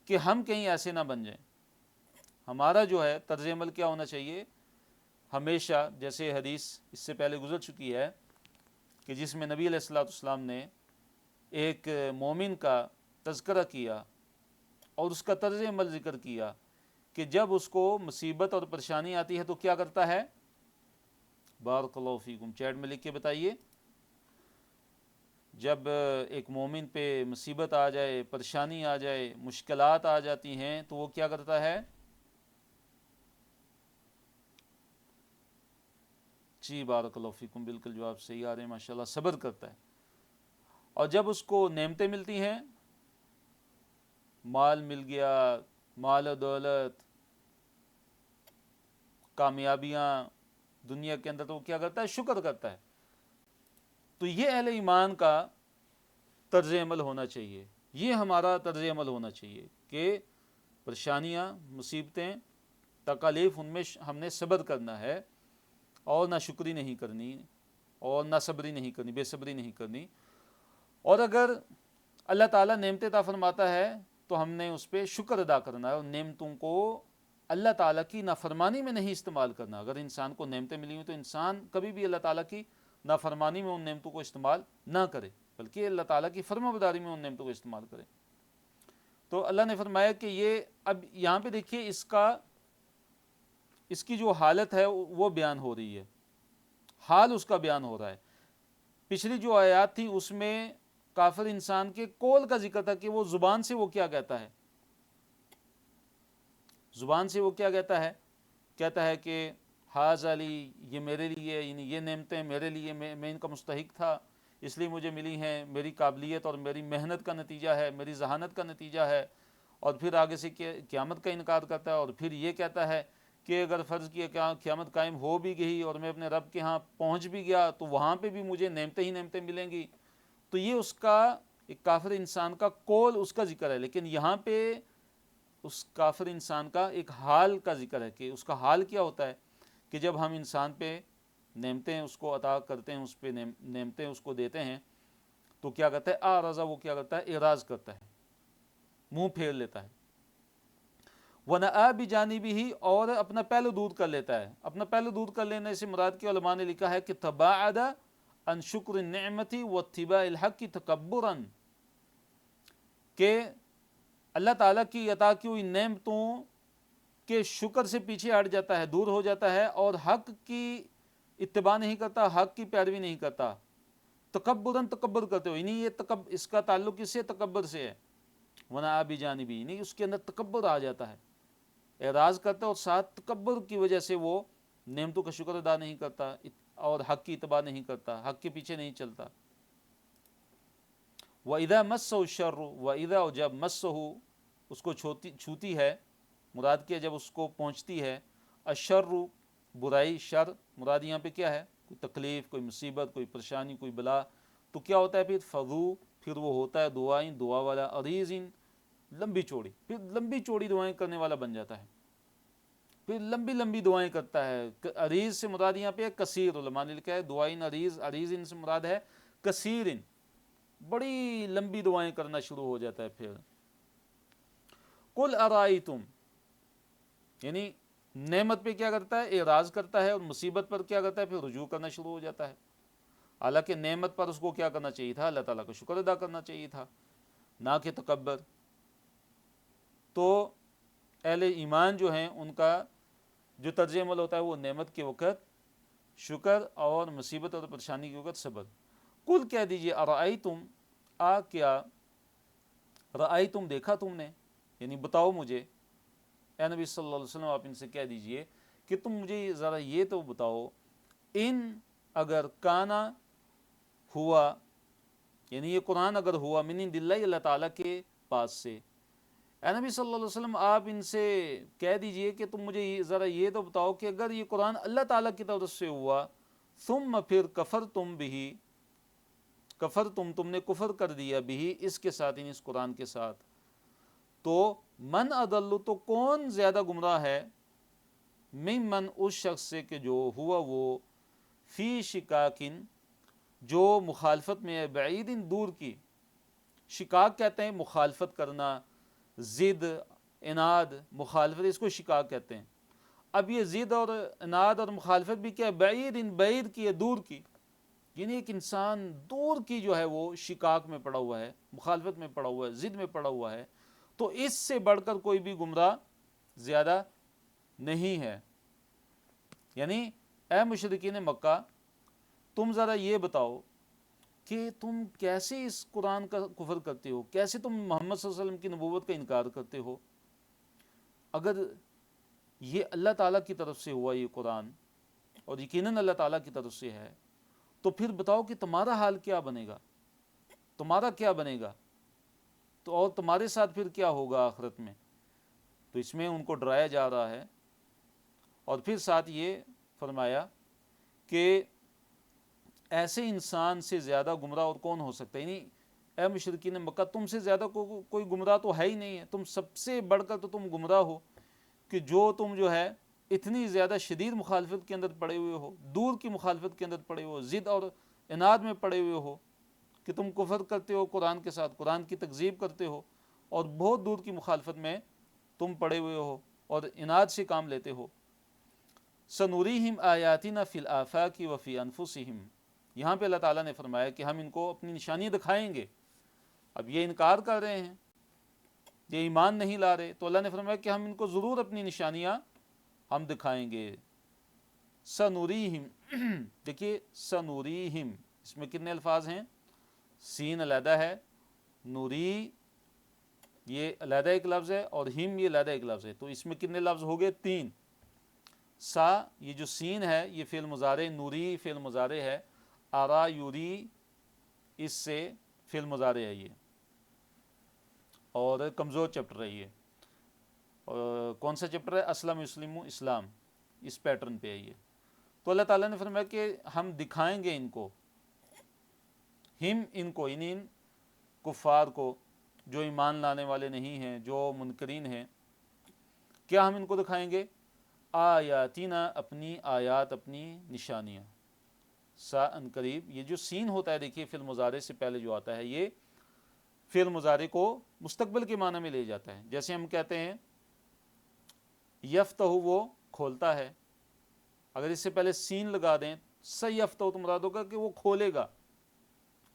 کہ ہم کہیں ایسے نہ بن جائیں۔ ہمارا جو ہے طرز عمل کیا ہونا چاہیے؟ ہمیشہ، جیسے حدیث اس سے پہلے گزر چکی ہے کہ جس میں نبی علیہ الصلوۃ والسلام نے ایک مومن کا تذکرہ کیا اور اس کا طرز عمل ذکر کیا کہ جب اس کو مصیبت اور پریشانی آتی ہے تو کیا کرتا ہے؟ بارک اللہ فیکم، چیٹ میں لکھ کے بتائیے۔ جب ایک مومن پہ مصیبت آ جائے، پریشانی آ جائے، مشکلات آ جاتی ہیں تو وہ کیا کرتا ہے؟ جی بارک اللہ فیکم، بالکل جواب صحیح آ رہے ہیں ماشاءاللہ، صبر کرتا ہے۔ اور جب اس کو نعمتیں ملتی ہیں، مال مل گیا، مال و دولت، کامیابیاں دنیا کے اندر، تو وہ کیا کرتا ہے؟ شکر کرتا ہے۔ تو یہ اہل ایمان کا طرز عمل ہونا چاہیے، یہ ہمارا طرز عمل ہونا چاہیے کہ پریشانیاں، مصیبتیں، تکالیف، ان میں ہم نے صبر کرنا ہے اور نہ شکری نہیں کرنی اور نہ صبری نہیں کرنی، بے صبری نہیں کرنی۔ اور اگر اللہ تعالیٰ نعمتیں عطا فرماتا ہے تو ہم نے اس پہ شکر ادا کرنا ہے اور نعمتوں کو اللہ تعالیٰ کی نافرمانی میں نہیں استعمال کرنا۔ اگر انسان کو نعمتیں ملی ہوئی تو انسان کبھی بھی اللہ تعالیٰ کی نافرمانی میں ان نعمتوں کو استعمال نہ کرے، بلکہ اللہ تعالیٰ کی فرما برداری میں ان نعمتوں کو استعمال کرے۔ تو اللہ نے فرمایا کہ یہ، اب یہاں پہ دیکھیے اس کی جو حالت ہے وہ بیان ہو رہی ہے، حال اس کا بیان ہو رہا ہے۔ پچھلی جو آیات تھی اس میں کافر انسان کے قول کا ذکر تھا کہ وہ زبان سے وہ کیا کہتا ہے، زبان سے وہ کیا کہتا ہے کہ ھذا لی، یہ میرے لیے، یعنی یہ نعمتیں میرے لیے، میں ان کا مستحق تھا، اس لیے مجھے ملی ہیں، میری قابلیت اور میری محنت کا نتیجہ ہے، میری ذہانت کا نتیجہ ہے۔ اور پھر آگے سے قیامت کا انکار کرتا ہے، اور پھر یہ کہتا ہے کہ اگر فرض کیا کہ قیامت قائم ہو بھی گئی اور میں اپنے رب کے ہاں پہنچ بھی گیا تو وہاں پہ بھی مجھے نعمتیں ہی نعمتیں ملیں گی۔ تو یہ اس کا ایک کافر انسان کا قول، اس کا ذکر ہے، لیکن یہاں پہ اس کافر انسان کا ایک حال کا ذکر ہے کہ اس کا حال کیا ہوتا ہے کہ جب ہم انسان پہ نعمتیں اس کو عطا کرتے ہیں، اس پہ نعمتیں اس کو دیتے ہیں تو کیا کرتا ہے؟ اعرض، وہ کیا کرتا ہے؟ اعراض کرتا ہے، منہ پھیر لیتا ہے۔ وَنَأَىٰ بِجَانِبِهِ، اور اپنا پہلو دور کر لیتا ہے۔ اپنا پہلو دور کر لینے سے مراد کی علماء نے لکھا ہے کہ تباعد عن شکر النعمت واتباع الحق تکبرا، کہ اللہ تعالیٰ کی عطا کی ہوئی نعمتوں کے شکر سے پیچھے ہٹ جاتا ہے، دور ہو جاتا ہے، اور حق کی اتباع نہیں کرتا، حق کی پیروی نہیں کرتا، تکبراً، تکبر کرتے ہو، یعنی یہ اس کا تعلق اس سے تکبر سے ہے۔ وَنَأَىٰ بِجَانِبِهِ، یعنی اس کے اندر تکبر آ جاتا ہے، اعراض کرتا ہے، اور ساتھ تکبر کی وجہ سے وہ نعمتوں کا شکر ادا نہیں کرتا اور حق کی اتباع نہیں کرتا، حق کے پیچھے نہیں چلتا۔ وَإِذَا مَسَّهُ الشَّرُّ، وَإِذَا، اور جب مَسَّهُ اس کو چھوتی ہے، مراد کیا جب اس کو پہنچتی ہے، الشر، برائی، شر مراد یہاں پہ کیا ہے؟ کوئی تکلیف، کوئی مصیبت، کوئی پریشانی، کوئی بلا، تو کیا ہوتا ہے پھر وہ ہوتا ہے دعائیں، دعا والا، عریضٍ، لمبی چوڑی، پھر لمبی چوڑی دعائیں کرنے والا بن جاتا ہے، پھر لمبی لمبی دعائیں کرتا ہے۔ عریض سے مراد یہاں پہ کثیر، علماء نے لکھا ہے دعائیں عریض، عریضٍ سے مراد ہے کثیرٍ، بڑی لمبی دعائیں کرنا شروع ہو جاتا ہے۔ پھر قل ارائیتم، یعنی نعمت پہ کیا کرتا ہے؟ اعراض کرتا ہے، اور مصیبت پر کیا کرتا ہے؟ پھر رجوع کرنا شروع ہو جاتا ہے۔ حالانکہ نعمت پر اس کو کیا کرنا چاہیے تھا؟ اللہ تعالیٰ کا شکر ادا کرنا چاہیے تھا، نہ کہ تکبر۔ تو اہل ایمان جو ہیں ان کا جو طرز عمل ہوتا ہے وہ نعمت کے وقت شکر اور مصیبت اور پریشانی کے وقت صبر۔ قل، کہہ دیجئے، ارائیتم، کیا رأیتم، دیکھا تم نے، یعنی بتاؤ مجھے، اے نبی صلی اللہ علیہ وسلم آپ ان سے کہہ دیجئے کہ تم مجھے ذرا یہ تو بتاؤ، ان، اگر، کانا، ہوا، یعنی یہ قرآن اگر ہوا، من عند اللہ، اللہ تعالیٰ کے پاس سے، اے نبی صلی اللہ علیہ وسلم آپ ان سے کہہ دیجئے کہ تم مجھے ذرا یہ تو بتاؤ کہ اگر یہ قرآن اللہ تعالیٰ کی طرف سے ہوا، ثم، پھر، کفرتم بہ، کفرتم، تم نے کفر کر دیا، بہ، اس کے ساتھ، یعنی اس قرآن کے ساتھ، تو من اضل، تو کون زیادہ گمراہ ہے، من اس شخص سے کہ جو ہوا وہ فی شکاکن، جو مخالفت میں ہے، بعید دور کی، شکاک کہتے ہیں مخالفت کرنا، ضد، اناد، مخالفت، اس کو شکاک کہتے ہیں۔ اب یہ ضد اور اناد اور مخالفت بھی کیا ہے، بعید کی ہے، دور کی، یعنی ایک انسان دور کی جو ہے وہ شکاک میں پڑا ہوا ہے، مخالفت میں پڑا ہوا ہے، ضد میں پڑا ہوا ہے، تو اس سے بڑھ کر کوئی بھی گمراہ زیادہ نہیں ہے۔ یعنی اے مشرکین مکہ، تم ذرا یہ بتاؤ کہ تم کیسے اس قرآن کا کفر کرتے ہو، کیسے تم محمد صلی اللہ علیہ وسلم کی نبوت کا انکار کرتے ہو؟ اگر یہ اللہ تعالیٰ کی طرف سے ہوا یہ قرآن، اور یقیناً اللہ تعالیٰ کی طرف سے ہے، تو پھر بتاؤ کہ تمہارا حال کیا بنے گا، تمہارا کیا بنے گا، تو اور تمہارے ساتھ پھر کیا ہوگا آخرت میں۔ تو اس میں ان کو ڈرایا جا رہا ہے، اور پھر ساتھ یہ فرمایا کہ ایسے انسان سے زیادہ گمراہ اور کون ہو سکتا ہے، یعنی اے مشرکین مکہ، تم سے زیادہ کوئی گمراہ تو ہے ہی نہیں ہے، تم سب سے بڑھ کر تو تم گمراہ ہو، کہ جو تم جو ہے اتنی زیادہ شدید مخالفت کے اندر پڑے ہوئے ہو، دور کی مخالفت کے اندر پڑے ہوئے ہو، ضد اور اناد میں پڑے ہوئے ہو، کہ تم کفر کرتے ہو قرآن کے ساتھ، قرآن کی تکذیب کرتے ہو، اور بہت دور کی مخالفت میں تم پڑے ہوئے ہو اور اناد سے کام لیتے ہو۔ سنوریہم آیاتنا فی الآفاق وفی انفسہم، یہاں پہ اللہ تعالیٰ نے فرمایا کہ ہم ان کو اپنی نشانی دکھائیں گے۔ اب یہ انکار کر رہے ہیں، یہ ایمان نہیں لا رہے، تو اللہ نے فرمایا کہ ہم ان کو ضرور اپنی نشانیاں ہم دکھائیں گے۔ سنوریہم، دیکھیے سنوریہم، اس میں کتنے الفاظ ہیں، سین علیحدہ ہے، نوری یہ علیحدہ ایک لفظ ہے، اور ہم یہ علیحدہ ایک لفظ ہے، تو اس میں کتنے لفظ ہو گئے، 3۔ سا، یہ جو سین ہے یہ فعل مضارع، نوری فعل مضارع ہے، آرا یوری اس سے فعل مضارع ہے یہ، اور کمزور چیپٹر ہے یہ، اور کون سا چیپٹر ہے، اسلم یسلم اسلام، اس پیٹرن پہ ہے یہ۔ تو اللہ تعالیٰ نے فرمایا کہ ہم دکھائیں گے ان کو، ان کو، یعنی ان کفار کو جو ایمان لانے والے نہیں ہیں، جو منکرین ہیں، کیا ہم ان کو دکھائیں گے، آیاتینا، اپنی آیات، اپنی نشانیاں، سا ان قریب، یہ جو سین ہوتا ہے دیکھیے فعل مضارع سے پہلے جو آتا ہے، یہ فعل مضارع کو مستقبل کے معنی میں لے جاتا ہے، جیسے ہم کہتے ہیں یفتح، وہ کھولتا ہے، اگر اس سے پہلے سین لگا دیں سیفتح تو مراد ہوگا کہ وہ کھولے گا۔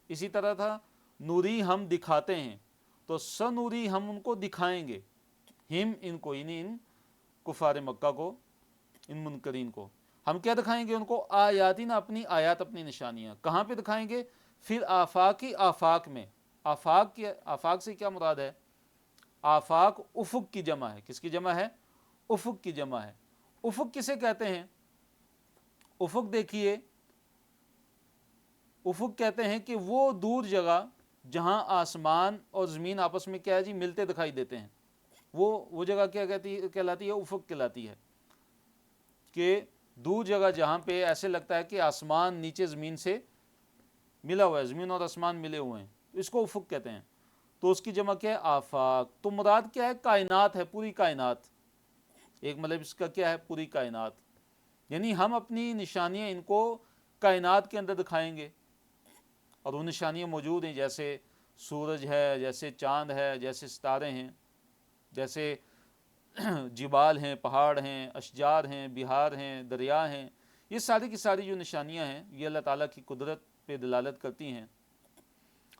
اسی طرح تھا نوری، ہم دکھاتے ہیں، تو سنوری، ہم ان کو دکھائیں گے، ہم ان کو، یعنی ان کفار مکہ کو، ان منکرین کو، ہم کیا دکھائیں گے ان کو، آیاتنا، اپنی آیات، اپنی نشانیاں، کہاں پہ دکھائیں گے، پھر آفاقی، آفاق میں، آفاق سے کیا مراد ہے، آفاق افق کی جمع ہے، کس کی جمع ہے، افق کی جمع ہے۔ افق کسے کہتے ہیں، افق دیکھیے، افق کہتے ہیں کہ وہ دور جگہ جہاں آسمان اور زمین آپس میں کیا ہے جی، ملتے دکھائی دیتے ہیں، وہ جگہ کیا کہلاتی ہے، افق کہلاتی ہے، کہ دور جگہ جہاں پہ ایسے لگتا ہے کہ آسمان نیچے زمین سے ملا ہوا ہے، زمین اور آسمان ملے ہوئے ہیں، اس کو افق کہتے ہیں۔ تو اس کی جمع کیا ہے، آفاق، تو مراد کیا ہے، کائنات ہے، پوری کائنات، ایک مطلب اس کا کیا ہے، پوری کائنات، یعنی ہم اپنی نشانیاں ان کو کائنات کے اندر دکھائیں گے، اور وہ نشانیاں موجود ہیں، جیسے سورج ہے، جیسے چاند ہے، جیسے ستارے ہیں، جیسے جبال ہیں، پہاڑ ہیں، اشجار ہیں، بہار ہیں، دریا ہیں، یہ ساری کی ساری جو نشانیاں ہیں یہ اللہ تعالیٰ کی قدرت پہ دلالت کرتی ہیں۔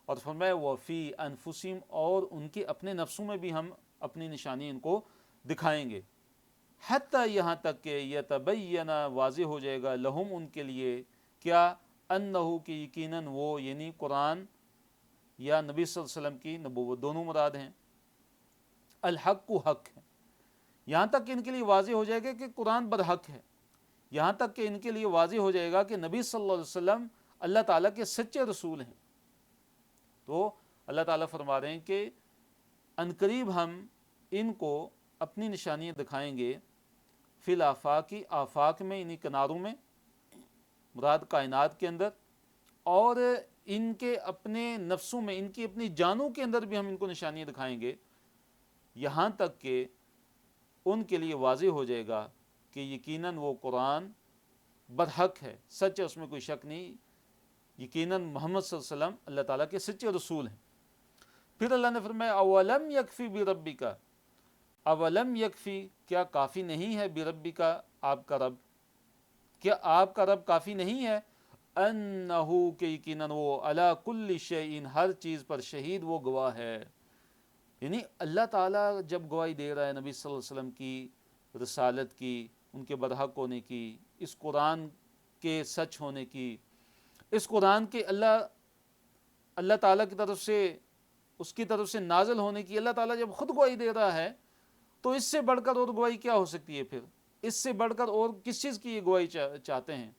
اور فرمایا وفی انفسہم، اور ان کے اپنے نفسوں میں بھی ہم اپنی نشانی ان کو دکھائیں گے، حتیٰ یہاں تک کہ یتبین، واضح ہو جائے گا، لہم ان کے لیے، کیا، انہو کہ یقیناً وہ، یعنی قرآن یا نبی صلی اللہ علیہ وسلم کی نبوت، دونوں مراد ہیں، الحق کو حق ہے، یہاں تک کہ ان کے لیے واضح ہو جائے گا کہ قرآن برحق ہے، یہاں تک کہ ان کے لیے واضح ہو جائے گا کہ نبی صلی اللہ علیہ وسلم اللہ تعالیٰ کے سچے رسول ہیں۔ تو اللہ تعالیٰ فرما رہے ہیں کہ عنقریب ہم ان کو اپنی نشانیاں دکھائیں گے، فی الآفاقی، آفاق میں، انہی کناروں میں، مراد کائنات کے اندر، اور ان کے اپنے نفسوں میں، ان کی اپنی جانوں کے اندر بھی ہم ان کو نشانیاں دکھائیں گے، یہاں تک کہ ان کے لیے واضح ہو جائے گا کہ یقیناً وہ قرآن برحق ہے، سچ ہے، اس میں کوئی شک نہیں، یقیناً محمد صلی اللہ علیہ وسلم اللہ تعالیٰ کے سچے رسول ہیں۔ پھر اللہ نے فرمایا اولم یکفی بربک، اولم یکفی، کیا کافی نہیں ہے، بربک، آپ کا رب، کیا آپ کا رب کافی نہیں ہے، انہو، کہ یقیناً وہ، علی کل شیء، ہر چیز پر، شہید، وہ گواہ ہے۔ یعنی اللہ تعالیٰ جب گواہی دے رہا ہے نبی صلی اللہ علیہ وسلم کی رسالت کی، ان کے برحق ہونے کی، اس قرآن کے سچ ہونے کی، اس قرآن کے اللہ تعالیٰ کی طرف سے، اس کی طرف سے نازل ہونے کی، اللہ تعالیٰ جب خود گواہی دے رہا ہے تو اس سے بڑھ کر اور گواہی کیا ہو سکتی ہے؟ پھر اس سے بڑھ کر اور کس چیز کی یہ گواہی چاہتے ہیں؟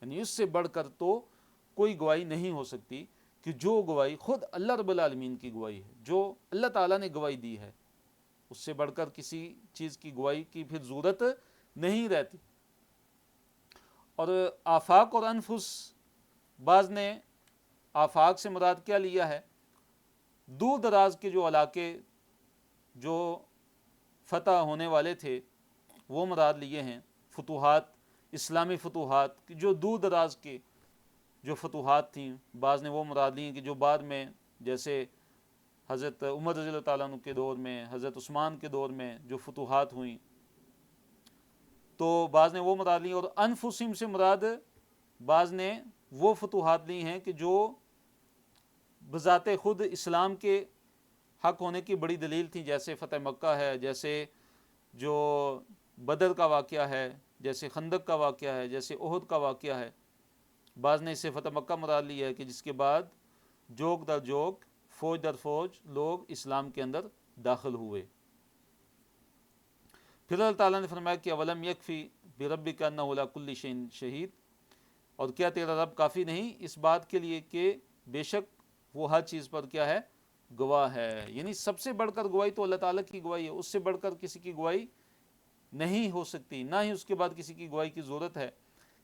یعنی اس سے بڑھ کر تو کوئی گواہی نہیں ہو سکتی کہ جو گواہی خود اللہ رب العالمین کی گواہی ہے، جو اللہ تعالیٰ نے گواہی دی ہے، اس سے بڑھ کر کسی چیز کی گواہی کی پھر ضرورت نہیں رہتی۔ اور آفاق اور انفس، بعض نے آفاق سے مراد کیا لیا ہے؟ دور دراز کے جو علاقے جو فتح ہونے والے تھے وہ مراد لیے ہیں، فتوحات، اسلامی فتوحات، جو دور دراز کے جو فتوحات تھیں، بعض نے وہ مراد لی ہیں کہ جو بعد میں، جیسے حضرت عمر رضی اللہ تعالیٰ عنہ کے دور میں، حضرت عثمان کے دور میں جو فتوحات ہوئیں، تو بعض نے وہ مراد لی، اور انفسہم سے مراد بعض نے وہ فتوحات لی ہیں کہ جو بذات خود اسلام کے حق ہونے کی بڑی دلیل تھی، جیسے فتح مکہ ہے، جیسے جو بدر کا واقعہ ہے، جیسے خندق کا واقعہ ہے، جیسے احد کا واقعہ ہے۔ بعض نے اس سے فتح مکہ مراد لی ہے کہ جس کے بعد جوک در جوک، فوج در فوج لوگ اسلام کے اندر داخل ہوئے۔ پھر اللہ تعالیٰ نے فرمایا کہ اولم یکفی بربک انہ علی کل شیء شہید، اور کیا تیرا رب کافی نہیں اس بات کے لیے کہ بے شک وہ ہر چیز پر کیا ہے؟ گواہ ہے۔ یعنی سب سے بڑھ کر گواہی تو اللہ تعالیٰ کی گواہی ہے، اس سے بڑھ کر کسی کی گواہی نہیں ہو سکتی، نہ ہی اس کے بعد کسی کی گواہی کی ضرورت ہے،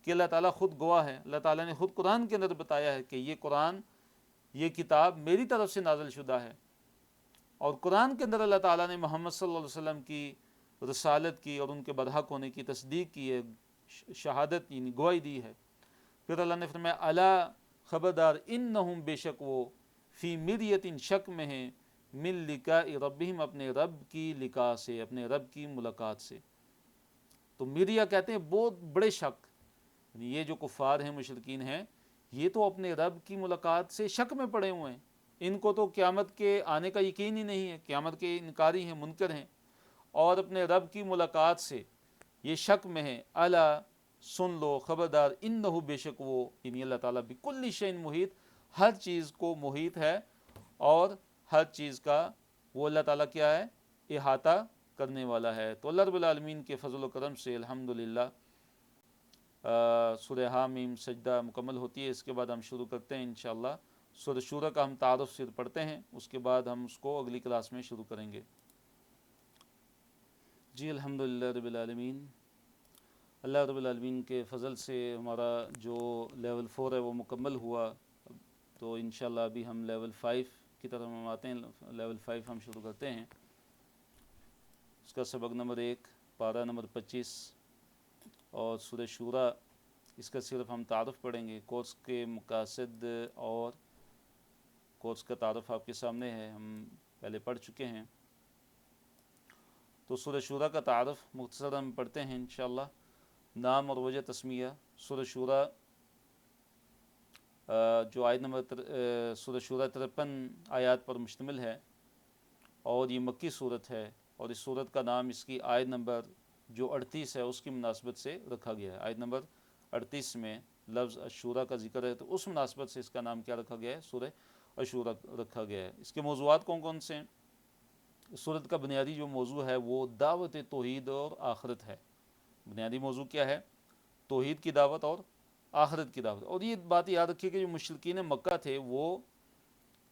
کہ اللہ تعالیٰ خود گواہ ہے۔ اللہ تعالیٰ نے خود قرآن کے اندر بتایا ہے کہ یہ قرآن، یہ کتاب میری طرف سے نازل شدہ ہے، اور قرآن کے اندر اللہ تعالیٰ نے محمد صلی اللہ علیہ وسلم کی رسالت کی اور ان کے برحق ہونے کی تصدیق کی ہے، شہادت یعنی گواہی دی ہے۔ پھر اللہ نے فرمایا الا، خبردار، انہم، بے شک وہ، فی مریۃ، شک میں ہیں، من لقاء ربہم، اپنے رب کی لقاء سے، اپنے رب کی ملاقات سے۔ تو میریا کہتے ہیں بہت بڑے شک، یعنی یہ جو کفار ہیں، مشرکین ہیں، یہ تو اپنے رب کی ملاقات سے شک میں پڑے ہوئے ہیں، ان کو تو قیامت کے آنے کا یقین ہی نہیں ہے، قیامت کے انکاری ہیں، منکر ہیں، اور اپنے رب کی ملاقات سے یہ شک میں ہے۔ الا، سن لو، خبردار، انہ، بے شک وہ، یعنی اللہ تعالیٰ، بکل شیء محیط، ہر چیز کو محیط ہے، اور ہر چیز کا وہ اللہ تعالیٰ کیا ہے؟ احاطہ کرنے والا ہے۔ تو اللہ رب العالمین کے فضل و کرم سے الحمدللہ سورہ حامیم سجدہ مکمل ہوتی ہے۔ اس کے بعد ہم شروع کرتے ہیں انشاءاللہ سورہ شورى کا ہم تعارف صرف پڑھتے ہیں، اس کے بعد ہم اس کو اگلی کلاس میں شروع کریں گے۔ جی الحمدللہ رب العالمین، اللہ رب العالمین کے فضل سے ہمارا جو لیول 4 ہے وہ مکمل ہوا، تو انشاءاللہ ابھی ہم لیول 5 کی طرف ہم آتے ہیں۔ لیول 5 ہم شروع کرتے ہیں، اس کا سبق نمبر 1، پارہ نمبر 25، اور سورہ شورى، اس کا صرف ہم تعارف پڑھیں گے۔ کورس کے مقاصد اور کورس کا تعارف آپ کے سامنے ہے، ہم پہلے پڑھ چکے ہیں۔ تو سورہ شورى کا تعارف مختصر ہم پڑھتے ہیں انشاءاللہ۔ نام اور وجہ تسمیہ۔ سورہ شورى جو آیت نمبر سورہ شورى 53 آیات پر مشتمل ہے، اور یہ مکی صورت ہے، اور اس صورت کا نام اس کی آیت نمبر جو 38 ہے اس کی مناسبت سے رکھا گیا ہے۔ آیت نمبر 38 میں لفظ عاشوراء کا ذکر ہے، تو اس مناسبت سے اس کا نام کیا رکھا گیا ہے؟ سورہ عاشوراء رکھا گیا ہے۔ اس کے موضوعات کون کون سے ہیں؟ اس صورت کا بنیادی جو موضوع ہے وہ دعوت توحید اور آخرت ہے۔ بنیادی موضوع کیا ہے؟ توحید کی دعوت اور آخرت کی دعوت۔ اور یہ بات یاد رکھیے کہ جو مشرکین مکہ تھے وہ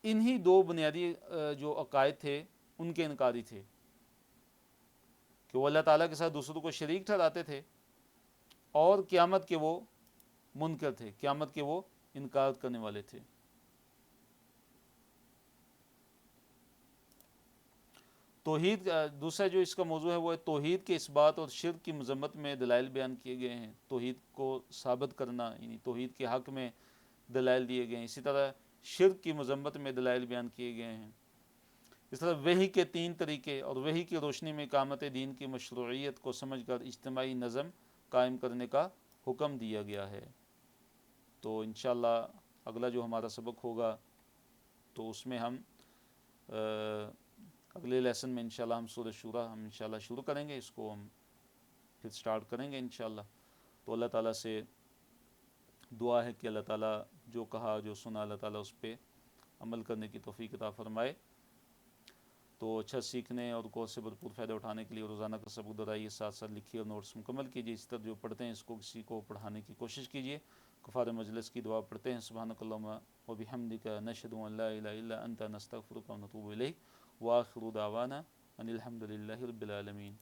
انہی دو بنیادی جو عقائد تھے ان کے انکاری تھے، کہ وہ اللہ تعالیٰ کے ساتھ دوسروں کو شریک ٹھہراتے تھے، اور قیامت کے وہ منکر تھے، قیامت کے وہ انکار کرنے والے تھے۔ توحید دوسرا جو اس کا موضوع ہے وہ ہے توحید کے اس بات اور شرک کی مذمت میں دلائل بیان کیے گئے ہیں، توحید کو ثابت کرنا یعنی توحید کے حق میں دلائل دیے گئے ہیں، اسی طرح شرک کی مذمت میں دلائل بیان کیے گئے ہیں، اس طرح وحی کے 3 طریقے اور وحی کی روشنی میں اقامت دین کی مشروعیت کو سمجھ کر اجتماعی نظم قائم کرنے کا حکم دیا گیا ہے۔ تو انشاءاللہ اگلا جو ہمارا سبق ہوگا تو اس میں ہم اگلے لیسن میں انشاءاللہ ہم سورہ شورا ہم انشاءاللہ شروع کریں گے، اس کو ہم پھر سٹارٹ کریں گے انشاءاللہ۔ تو اللہ تعالیٰ سے دعا ہے کہ اللہ تعالیٰ جو کہا جو سنا اللہ تعالیٰ اس پہ عمل کرنے کی توفیق عطا فرمائے۔ تو اچھا سیکھنے اور کورس سے بھرپور فائدہ اٹھانے کے لیے روزانہ کا سبق دہرائیے، ساتھ ساتھ لکھیے اور نوٹس مکمل کیجیے، اس طرح جو پڑھتے ہیں اس کو کسی کو پڑھانے کی کوشش کیجیے۔ کفار مجلس کی دعا پڑھتے ہیں، سبحانک اللہم و بحمدک نشہد ان لا الہ الا انت نستغفرک و نتوب الیک، وآخر دعوانا ان الحمد للہ رب العالمین۔